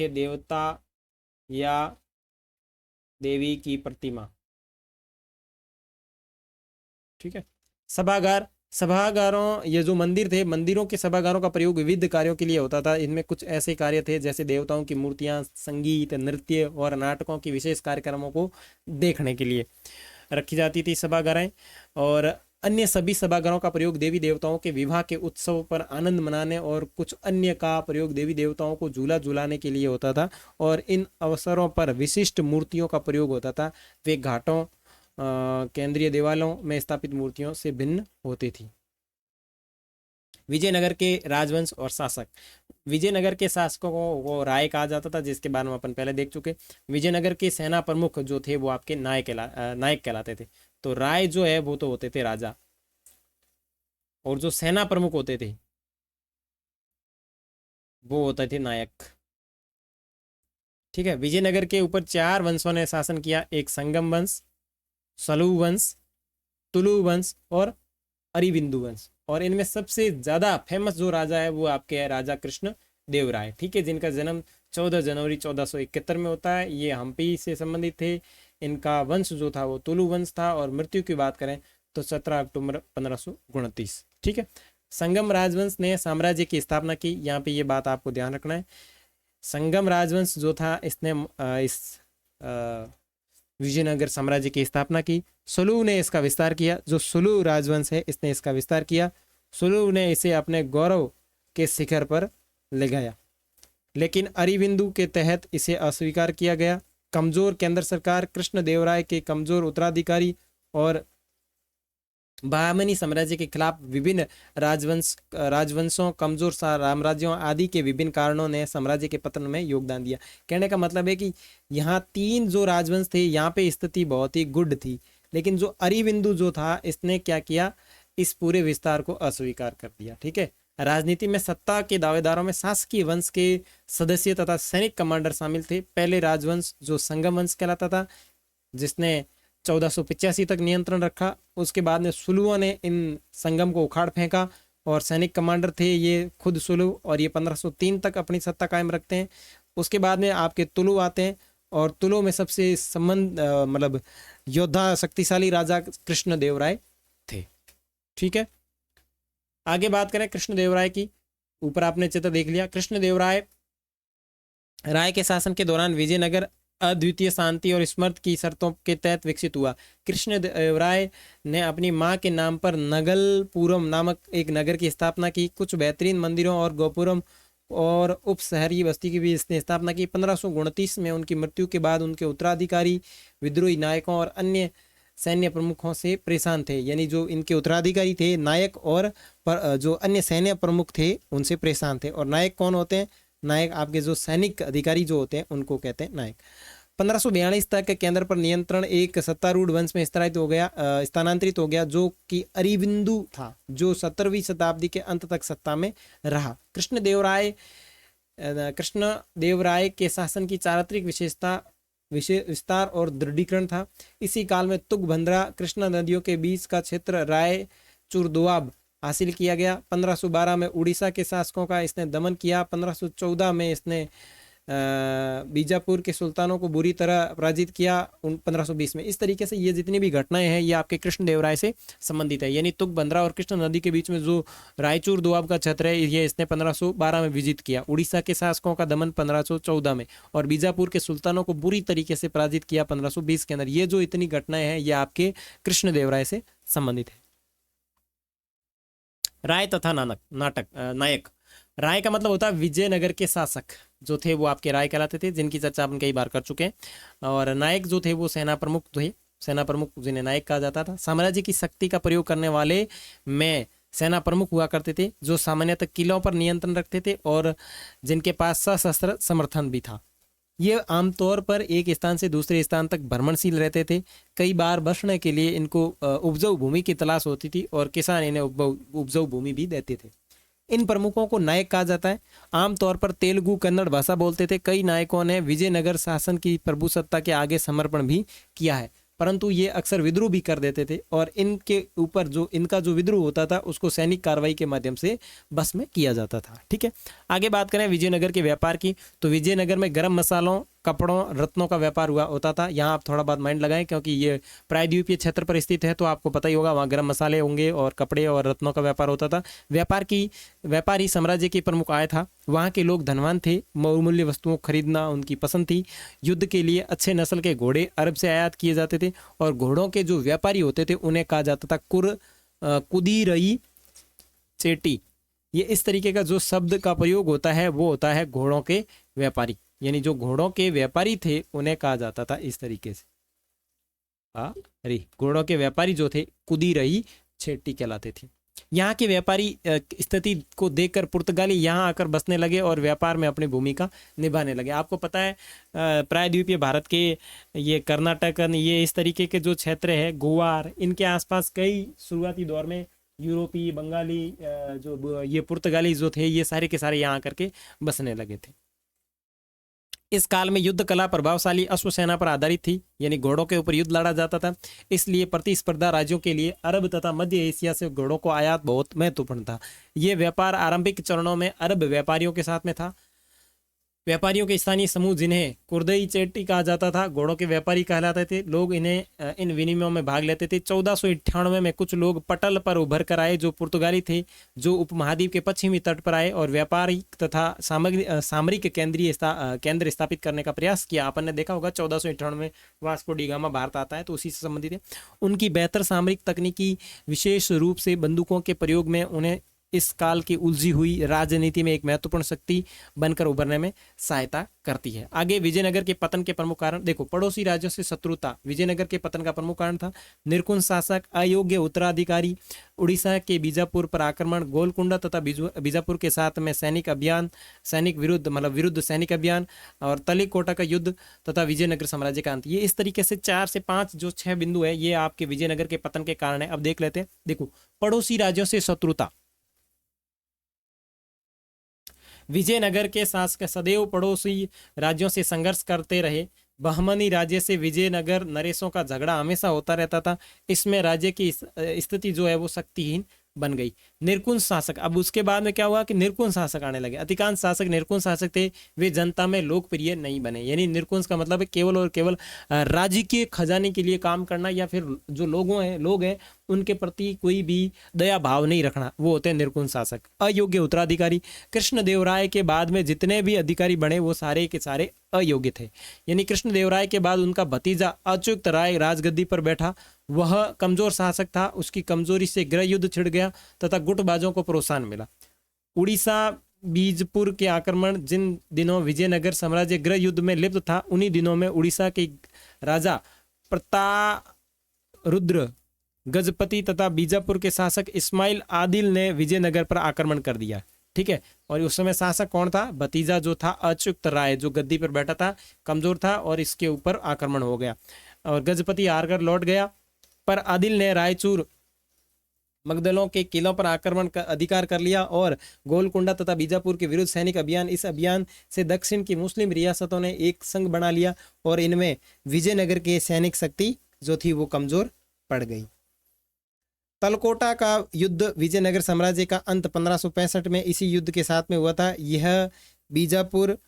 देवता या देवी की प्रतिमा, ठीक है। सभागार, सभागारों, ये जो मंदिर थे, मंदिरों के सभागारों का प्रयोग विविध कार्यों के लिए होता था। इनमें कुछ ऐसे कार्य थे जैसे देवताओं की मूर्तियां, संगीत, नृत्य और नाटकों की विशेष कार्यक्रमों को देखने के लिए रखी जाती थी सभागारें। और अन्य सभी सभागारों का प्रयोग देवी देवताओं के विवाह के उत्सव पर आनंद मनाने और कुछ अन्य का प्रयोग देवी देवताओं को झूला झूलाने के लिए होता था। और इन अवसरों पर विशिष्ट मूर्तियों का प्रयोग होता था। वे घाटों, केंद्रीय देवालयों में स्थापित मूर्तियों से भिन्न होती थी। विजयनगर के राजवंश और शासक, विजयनगर के शासकों को राय कहा जाता था, जिसके बारे में अपन पहले देख चुके। विजयनगर के सेना प्रमुख जो थे वो आपके नायक कहलाते थे। तो राय जो है वो तो होते थे राजा, और जो सेना प्रमुख होते थे वो होते थे नायक। ठीक है। विजयनगर के ऊपर 4 वंशों ने शासन किया। एक संगम वंश, सलू वंश, तुलु वंश और अरिविंदु वंश। और इनमें सबसे ज्यादा फेमस जो राजा है वो आपके है राजा कृष्ण देव राय। ठीक है, जिनका जन्म 14 जनवरी 1471 में होता है। ये हम्पी से संबंधित थे। इनका वंश जो था वो तुलु वंश था। और मृत्यु की बात करें तो 17 अक्टूबर 1529। ठीक है। संगम राजवंश ने साम्राज्य की स्थापना की। यहाँ पे ये बात आपको ध्यान रखना है। संगम राजवंश जो था इसने इस विजयनगर साम्राज्य की स्थापना की। सुलु ने इसका विस्तार किया। जो सुलु राजवंश है इसने इसका विस्तार किया। सुलु ने इसे अपने गौरव के शिखर पर ले गया, लेकिन अरिविंदु के तहत इसे अस्वीकार किया गया। कमजोर केंद्र सरकार, कृष्ण देव राय के कमजोर उत्तराधिकारी और बहामनी साम्राज्य के खिलाफ विभिन्न राजवंशों, कमजोर साम्राज्यों आदि के विभिन्न कारणों ने साम्राज्य के पतन में योगदान दिया। कहने का मतलब है कि यहाँ 3 जो राजवंश थे यहाँ पे स्थिति बहुत ही गुड थी, लेकिन जो अरिविंदु जो था इसने क्या किया, इस पूरे विस्तार को अस्वीकार कर दिया। ठीक है। राजनीति में सत्ता के दावेदारों में शासकीय वंश के सदस्य तथा सैनिक कमांडर शामिल थे। पहले राजवंश जो संगम वंश कहलाता था, जिसने 1485 तक नियंत्रण रखा। उसके बाद में सुलुओं ने इन संगम को उखाड़ फेंका और सैनिक कमांडर थे ये खुद सुलु, और ये 1503 तक अपनी सत्ता कायम रखते हैं। उसके बाद में आपके तुलु आते हैं, और तुलु में सबसे मतलब योद्धा शक्तिशाली राजा कृष्ण देव राय थे। ठीक है। आगे बात करें कृष्ण देव राय की। ऊपर आपने चित्र देख लिया। कृष्ण देव राय के शासन के दौरान विजयनगर अद्वितीय शांति और स्मृति की शर्तों के तहत विकसित हुआ। कृष्ण देव राय ने अपनी मां के नाम पर नगलपुरम नामक एक नगर की स्थापना की। कुछ बेहतरीन मंदिरों और गोपुरम और उप शहरी बस्ती की भी इसने स्थापना की। 1529 में उनकी मृत्यु के बाद उनके उत्तराधिकारी विद्रोही नायकों और अन्य सैन्य प्रमुखों से परेशान थे। यानी जो इनके उत्तराधिकारी थे नायक, और जो अन्य सैन्य प्रमुख थे उनसे परेशान थे। और नायक कौन होते हैं? नायक आपके जो सैनिक अधिकारी जो होते हैं उनको कहते हैं नायक। 1542 तक केंद्र पर नियंत्रण एक सत्तारूढ़ वंश में स्थानांतरित हो गया, जो कि अरिविंदु था, जो 17वीं शताब्दी के अंत तक सत्ता में रहा। कृष्ण देव राय के शासन की चारित्रिक विस्तार और दृढ़ीकरण था। इसी काल में तुंगभद्रा कृष्णा नदियों के बीच का क्षेत्र रायचूर दोआब हासिल किया गया। 1512 में उड़ीसा के शासकों का इसने दमन किया। 1514 में इसने बीजापुर के सुल्तानों को बुरी तरह पराजित किया 1520 में। इस तरीके से ये जितनी भी घटनाएं हैं ये आपके कृष्ण देव राय से संबंधित है। यानी तुंगभद्रा और कृष्णा नदी के बीच में जो रायचूर दोआब का क्षेत्र है ये इसने 1512 में विजित किया। उड़ीसा के शासकों का दमन 1514 में, और बीजापुर के सुल्तानों को बुरी तरीके से पराजित किया 1520 के अंदर। ये जो इतनी घटनाएं हैं ये आपके कृष्ण देव राय से संबंधित है। राय तथा नायक। राय का मतलब होता है विजयनगर के शासक जो थे वो आपके राय कहलाते थे, जिनकी चर्चा अपन कई बार कर चुके हैं। और नायक जो थे वो सेना प्रमुख थे, सेना प्रमुख जिन्हें नायक कहा जाता था। साम्राज्य की शक्ति का प्रयोग करने वाले में सेना प्रमुख हुआ करते थे, जो सामान्यतः किलों पर नियंत्रण रखते थे और जिनके पास सशस्त्र समर्थन भी था। ये आमतौर पर एक स्थान से दूसरे स्थान तक भ्रमणशील रहते थे। कई बार बसने के लिए इनको उपजाऊ भूमि की तलाश होती थी और किसान इन्हें उपजाऊ भूमि भी देते थे। इन प्रमुखों को नायक कहा जाता है। आमतौर पर तेलुगु कन्नड़ भाषा बोलते थे। कई नायकों ने विजयनगर शासन की प्रभुसत्ता के आगे समर्पण भी किया है, परंतु ये अक्सर विद्रोह भी कर देते थे और इनके ऊपर जो इनका जो विद्रोह होता था उसको सैनिक कार्रवाई के माध्यम से बस में किया जाता था। ठीक है। आगे बात करें विजयनगर के व्यापार की, तो विजयनगर में गर्म मसालों कपड़ों रत्नों का व्यापार हुआ होता था। यहाँ आप थोड़ा बहुत माइंड लगाएं क्योंकि ये प्रायद्वीपीय क्षेत्र पर स्थित है, तो आपको पता ही होगा वहाँ गर्म मसाले होंगे और कपड़े और रत्नों का व्यापार होता था। व्यापारी साम्राज्य की प्रमुख आय था। वहाँ के लोग धनवान थे, बहुमूल्य वस्तुओं को खरीदना उनकी पसंद थी। युद्ध के लिए अच्छे नस्ल के घोड़े अरब से आयात किए जाते थे और घोड़ों के जो व्यापारी होते थे उन्हें कहा जाता था कुदीरई चेटी। ये इस तरीके का जो शब्द का प्रयोग होता है वो होता है घोड़ों के व्यापारी, यानी जो घोड़ों के व्यापारी थे उन्हें कहा जाता था इस तरीके से। अरे घोड़ों के व्यापारी जो थे कुदीरई चेटी कहलाते थे। यहाँ के व्यापारी स्थिति को देखकर पुर्तगाली यहाँ आकर बसने लगे और व्यापार में अपनी भूमिका निभाने लगे। आपको पता है प्रायद्वीपीय भारत के ये कर्नाटक, ये इस तरीके के जो क्षेत्र है, गोवार, इनके आसपास कई शुरुआती दौर में यूरोपीय, बंगाली, जो ये पुर्तगाली जो थे ये सारे के सारे यहाँ आकर के बसने लगे थे। इस काल में युद्ध कला प्रभावशाली अश्वसेना पर आधारित थी, यानी घोड़ों के ऊपर युद्ध लड़ा जाता था। इसलिए प्रतिस्पर्धा राज्यों के लिए अरब तथा मध्य एशिया से घोड़ों को आयात बहुत महत्वपूर्ण था। यह व्यापार आरंभिक चरणों में अरब व्यापारियों के साथ में था। व्यापारियों के स्थानीय समूह जिन्हें कुर्दई चेट्टी कहा जाता था, घोड़ों के व्यापारी कहलाते थे। लोग इन विनिमयों में भाग लेते थे। 1498 में कुछ लोग पटल पर उभर कर आए जो पुर्तगाली थे, जो उपमहाद्वीप के पश्चिमी तट पर आए और व्यापारिक तथा सामरिक केंद्र स्थापित करने का प्रयास किया। आपने देखा होगा 1498 में वास्को डी गामा भारत आता है, तो उसी से संबंधित है। उनकी बेहतर सामरिक तकनीकी विशेष रूप से बंदूकों के प्रयोग में उन्हें इस काल की उलझी हुई राजनीति में एक महत्वपूर्ण शक्ति बनकर उभरने में सहायता करती है। आगे विजयनगर के पतन के प्रमुख कारण देखो। पड़ोसी राज्यों से शत्रुता विजयनगर के पतन का प्रमुख कारण था। निर्कुंज शासक, अयोग्य उत्तराधिकारी, उड़ीसा के बीजापुर पर आक्रमण, गोलकुंडा तथा बीजापुर के साथ में विरुद्ध सैनिक अभियान और तलीकोटा का युद्ध तथा विजयनगर साम्राज्य का अंत। ये इस तरीके से 4 से 5 जो 6 बिंदु है ये आपके विजयनगर के पतन के कारण है। अब देख लेते हैं। देखो, पड़ोसी राज्यों से शत्रुता। विजयनगर के शासक सदैव पड़ोसी राज्यों से संघर्ष करते रहे। बहमनी राज्य से विजयनगर नरेशों का झगड़ा हमेशा होता रहता था। इसमें राज्य की स्थिति जो है वो शक्तिहीन बन गई। निर्कुंज शासक, अब उसके बाद में क्या हुआ कि निर्कुंज शासक आने लगे। अधिकांश शासक निर्कुंज शासक थे, वे जनता में लोकप्रिय नहीं बने। यानी निर्कुंज का मतलब है केवल और केवल राज्य के खजाने के लिए काम करना या फिर जो लोग हैं उनके प्रति कोई भी दया भाव नहीं रखना, वो होते हैं निर्कुंज शासक। अयोग्य उत्तराधिकारी, कृष्णदेवराय के बाद में जितने भी अधिकारी बने वो सारे के सारे अयोग्य थे। यानी कृष्णदेवराय के बाद उनका भतीजा अच्युत राय राजगद्दी पर बैठा। वह कमजोर शासक था, उसकी कमजोरी से गृह युद्ध छिड़ गया तथा गुटबाजों को प्रोत्साहन मिला। उड़ीसा बीजपुर के आक्रमण, जिन दिनों विजयनगर साम्राज्य गृह युद्ध में लिप्त था, उन्हीं दिनों में उड़ीसा के राजा प्रतारुद्र गजपति तथा बीजापुर के शासक इस्माइल आदिल ने विजयनगर पर आक्रमण कर दिया। ठीक है, और उस समय शासक कौन था? भतीजा जो था अच्युत राय, जो गद्दी पर बैठा था, कमजोर था और इसके ऊपर आक्रमण हो गया और गजपति हारकर लौट गया। पर आदिल ने रायचूर मगदलों के किलों पर आक्रमण का अधिकार कर लिया और गोलकुंडा तथा बीजापुर के विरुद्ध सैनिक अभियान। इस अभियान से दक्षिण की मुस्लिम रियासतों ने एक संघ बना लिया और इनमें विजयनगर की सैनिक शक्ति जो थी वो कमजोर पड़ गई। तलकोटा का युद्ध विजयनगर साम्राज्य का अंत 1565 में इसी युद्ध के साथ में हुआ था। यह बीजापुर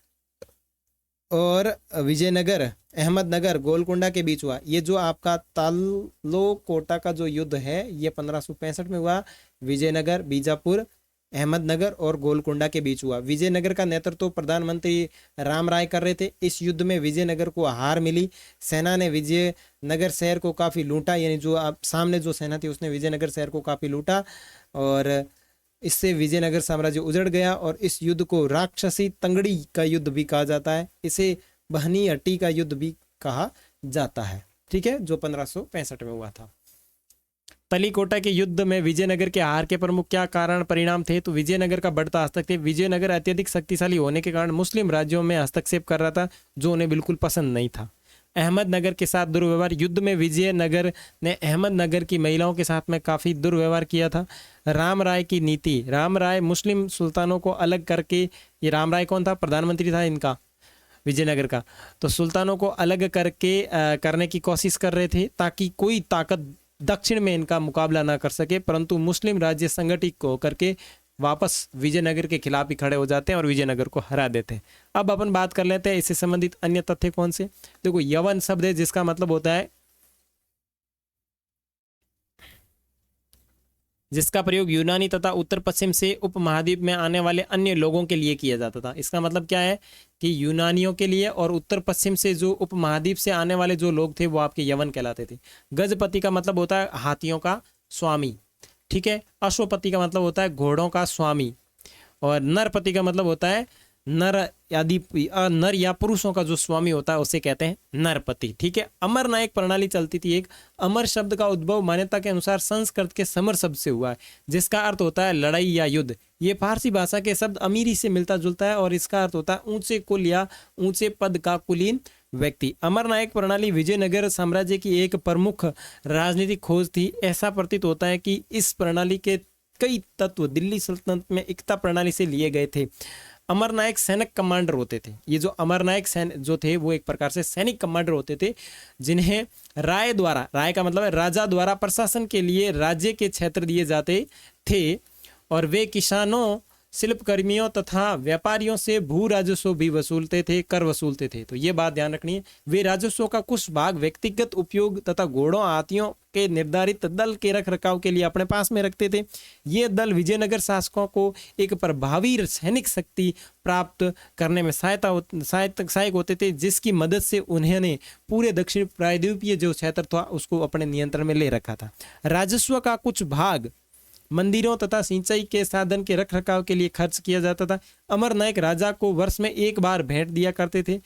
और विजयनगर, अहमदनगर, गोलकुंडा के बीच हुआ। ये जो आपका तालोकोटा का जो युद्ध है ये 1565 में हुआ। विजयनगर, बीजापुर, अहमदनगर और गोलकुंडा के बीच हुआ। विजयनगर का नेतृत्व प्रधानमंत्री राम राय कर रहे थे। इस युद्ध में विजयनगर को हार मिली। सेना ने विजयनगर शहर को काफ़ी लूटा, यानी जो आप सामने जो सेना थी उसने विजयनगर शहर को काफ़ी लूटा और इससे विजयनगर साम्राज्य उजड़ गया। और इस युद्ध को राक्षसी तंगड़ी का युद्ध भी कहा जाता है। इसे बहनी हट्टी का युद्ध भी कहा जाता है। ठीक है, जो 1565 में हुआ था। तलीकोटा के युद्ध में विजयनगर के हार के प्रमुख क्या कारण परिणाम थे? तो विजयनगर का बढ़ता हस्तक्षेप। विजयनगर अत्यधिक शक्तिशाली होने के कारण मुस्लिम राज्यों में हस्तक्षेप कर रहा था जो उन्हें बिल्कुल पसंद नहीं था। अहमदनगर के साथ दुर्व्यवहार। युद्ध में विजयनगर ने अहमदनगर की महिलाओं के साथ में काफ़ी दुर्व्यवहार किया था। राम राय की नीति। राम राय मुस्लिम सुल्तानों को अलग करके, ये राम राय कौन था? प्रधानमंत्री था इनका विजयनगर का। तो सुल्तानों को अलग करके करने की कोशिश कर रहे थे ताकि कोई ताकत दक्षिण में इनका मुकाबला ना कर सके, परंतु मुस्लिम राज्य संगठित होकर के वापस विजयनगर के खिलाफ ही खड़े हो जाते हैं और विजयनगर को हरा देते हैं। अब अपन बात कर लेते हैं इससे संबंधित अन्य तथ्य कौन से। देखो यवन शब्द है जिसका मतलब होता है, जिसका प्रयोग यूनानी तथा उत्तर पश्चिम से उपमहाद्वीप में आने वाले अन्य लोगों के लिए किया जाता था। इसका मतलब क्या है कि यूनानियों के लिए और उत्तर पश्चिम से जो उपमहाद्वीप से आने वाले जो लोग थे वो आपके यवन कहलाते थे। गजपति का मतलब होता है हाथियों का स्वामी, ठीक है। अश्वपति का मतलब होता है घोड़ों का स्वामी, और नरपति का मतलब होता है नर आदि नर या पुरुषों का जो स्वामी होता है उसे कहते हैं नरपति, ठीक है। अमर नायक प्रणाली चलती थी। एक अमर शब्द का उद्भव मान्यता के अनुसार संस्कृत के समर शब्द से हुआ है, जिसका अर्थ होता है लड़ाई या युद्ध। ये फारसी भाषा के शब्द अमीरी से मिलता जुलता है और इसका अर्थ होता है ऊंचे कुल या ऊंचे पद का कुलीन व्यक्ति। अमर नायक प्रणाली विजयनगर साम्राज्य की एक प्रमुख राजनीतिक खोज थी। ऐसा प्रतीत होता है कि इस प्रणाली के कई तत्व दिल्ली सल्तनत में एकता प्रणाली से लिए गए थे। अमरनायक सैनिक कमांडर होते थे। ये जो अमरनायक जो थे वो एक प्रकार से सैनिक कमांडर होते थे, जिन्हें राय द्वारा, राय का मतलब है राजा द्वारा प्रशासन के लिए राज्य के क्षेत्र दिए जाते थे, और वे किसानों, शिल्पकर्मियों तथा व्यापारियों से भू राजस्व भी वसूलते थे, कर वसूलते थे। तो ये बात ध्यान रखनी है। वे राजस्व का कुछ भाग व्यक्तिगत उपयोग तथा घोड़ों हाथियों के निर्धारित दल के रख रखाव के लिए अपने पास में रखते थे। ये दल विजयनगर शासकों को एक प्रभावी सैनिक शक्ति प्राप्त करने में सहायक होते थे, जिसकी मदद से उन्होंने पूरे दक्षिण प्रायद्वीपीय जो क्षेत्र था उसको अपने नियंत्रण में ले रखा था। राजस्व का कुछ भाग मंदिरों तथा सिंचाई के साधन के रख रखाव के लिए खर्च किया जाता था। अमर नायक राजा को वर्ष में एक बार भेंट दिया करते थे।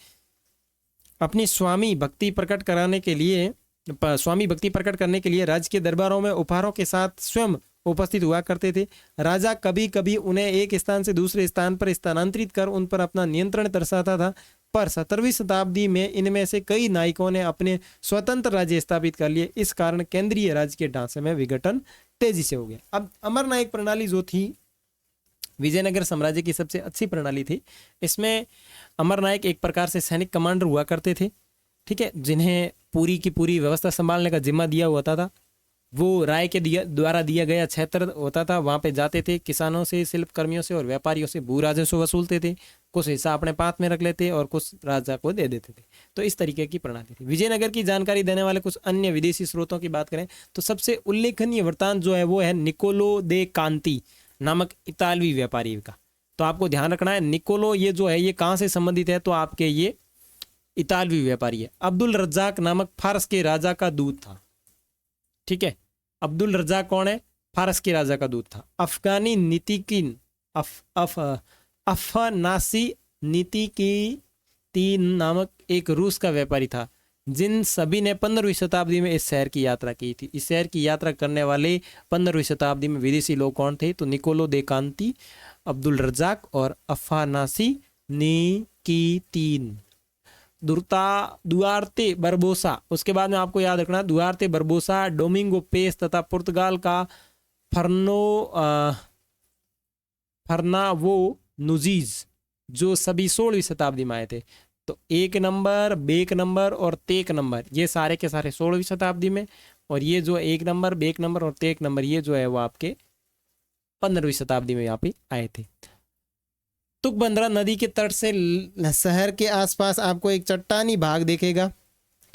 अपनी स्वामी भक्ति प्रकट करने के लिए राज्य के दरबारों में उपहारों के साथ स्वयं उपस्थित हुआ करते थे। राजा कभी कभी उन्हें एक स्थान से दूसरे स्थान पर स्थानांतरित कर उन पर अपना नियंत्रण दर्शाता था, पर 17वीं शताब्दी में इनमें से कई नायकों ने अपने स्वतंत्र राज्य स्थापित कर लिए। इस कारण केंद्रीय राज्य के ढांचे में विघटन तेजी से हो गया। अब अमर नायक प्रणाली जो थी विजयनगर साम्राज्य की सबसे अच्छी प्रणाली थी। इसमें अमर नायक एक प्रकार से सैनिक कमांडर हुआ करते थे, ठीक है, जिन्हें पूरी की पूरी व्यवस्था संभालने का जिम्मा दिया होता था। वो राय के द्वारा दिया गया क्षेत्र होता था, वहां पे जाते थे, किसानों से, शिल्पकर्मियों से और व्यापारियों से भू राजस्व वसूलते थे, कुछ हिस्सा अपने पास में रख लेते और कुछ राजा को दे देते थे। तो इस तरीके की प्रणाली थी। विजयनगर की जानकारी देने वाले कुछ अन्य विदेशी स्रोतों की बात करें तो सबसे उल्लेखनीय वृत्तांत जो है वो है निकोलो दे कांती नामक इतालवी व्यापारी का। तो आपको ध्यान रखना है, निकोलो ये जो है ये कहाँ से संबंधित है, तो आपके ये इतालवी व्यापारी है। अब्दुल रज्जाक नामक फारस के राजा का दूत था, ठीक है। अब्दुल रज्जाक कौन है? फारस के राजा का दूत था। अफगानी नीतिकीन अफनासी नीतिकीन नामक एक रूस का व्यापारी था, जिन सभी ने 15वीं शताब्दी में इस शहर की यात्रा की थी। इस शहर की यात्रा करने वाले 15वीं शताब्दी में विदेशी लोग कौन थे? तो निकोलो दे कांती, अब्दुल रज्जाक और अफनासी नीकितीन। दुआर्ते बरबोसा, उसके बाद में आपको याद रखना दुआर्ते बरबोसा, डोमिंगो पेस तथा पुर्तगाल का फर्नावो नुजीज, जो सभी 16वीं शताब्दी में आए थे। तो 1 नंबर, 2 नंबर और 3 नंबर ये सारे के सारे 16वीं शताब्दी में, और ये जो 1 नंबर, 2 नंबर और 3 नंबर ये जो है वो आपके 15वीं शताब्दी में यहाँ पे आए थे। तुंगभद्रा नदी के तट से शहर के आसपास आपको एक चट्टानी भाग देखेगा,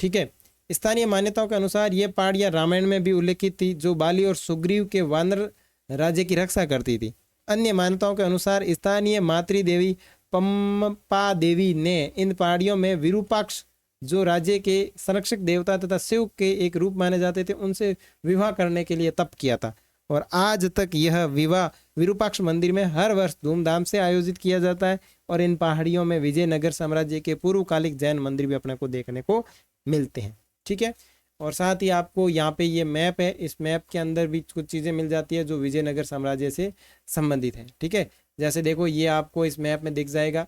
ठीक है। स्थानीय मान्यताओं के अनुसार ये पहाड़ियाँ रामायण में भी उल्लेखित थी, जो बाली और सुग्रीव के वानर राज्य की रक्षा करती थी। अन्य मान्यताओं के अनुसार स्थानीय मातृ देवी पंपा देवी ने इन पहाड़ियों में विरूपाक्ष, जो राज्य के संरक्षक देवता तथा शिव के एक रूप माने जाते थे, उनसे विवाह करने के लिए तप किया था। और आज तक यह विवाह विरूपाक्ष मंदिर में हर वर्ष धूमधाम से आयोजित किया जाता है। और इन पहाड़ियों में विजयनगर साम्राज्य के पूर्वकालिक जैन मंदिर भी अपने को देखने को मिलते हैं, ठीक है। और साथ ही आपको यहाँ पे ये मैप है, इस मैप के अंदर भी कुछ चीज़ें मिल जाती है जो विजयनगर साम्राज्य से संबंधित है, ठीक है। जैसे देखो ये आपको इस मैप में दिख जाएगा,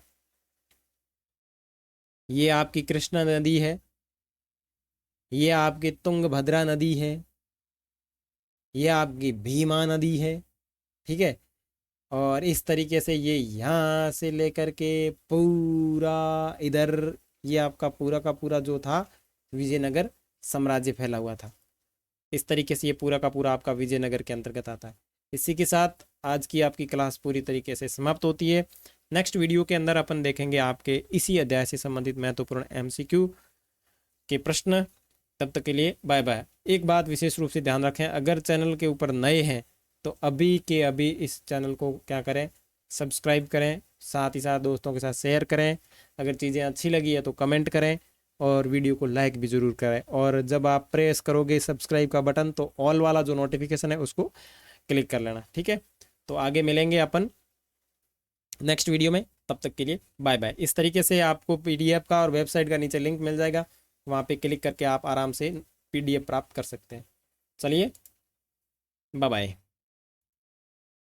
ये आपकी कृष्णा नदी है, ये आपकी तुंगभद्रा नदी है, ये आपकी भीमा नदी है, ठीक है। और इस तरीके से ये यहाँ से लेकर के पूरा इधर ये आपका पूरा का पूरा जो था विजयनगर साम्राज्य फैला हुआ था। इस तरीके से ये पूरा का पूरा आपका विजयनगर के अंतर्गत आता है। इसी के साथ आज की आपकी क्लास पूरी तरीके से समाप्त होती है। नेक्स्ट वीडियो के अंदर अपन देखेंगे आपके इसी अध्याय से संबंधित महत्वपूर्ण एमसीक्यू के प्रश्न। तब तक के लिए बाय बाय। एक बात विशेष रूप से ध्यान रखें, अगर चैनल के ऊपर नए हैं तो अभी के अभी इस चैनल को क्या करें, सब्सक्राइब करें, साथ ही साथ दोस्तों के साथ शेयर करें। अगर चीज़ें अच्छी लगी है तो कमेंट करें और वीडियो को लाइक भी ज़रूर करें। और जब आप प्रेस करोगे सब्सक्राइब का बटन तो ऑल वाला जो नोटिफिकेशन है उसको क्लिक कर लेना, ठीक है। तो आगे मिलेंगे अपन नेक्स्ट वीडियो में, तब तक के लिए बाय बाय। इस तरीके से आपको पीडीएफ का और वेबसाइट का नीचे लिंक मिल जाएगा, वहाँ पे क्लिक करके आप आराम से पीडीएफ प्राप्त कर सकते हैं। चलिए बाय बाय।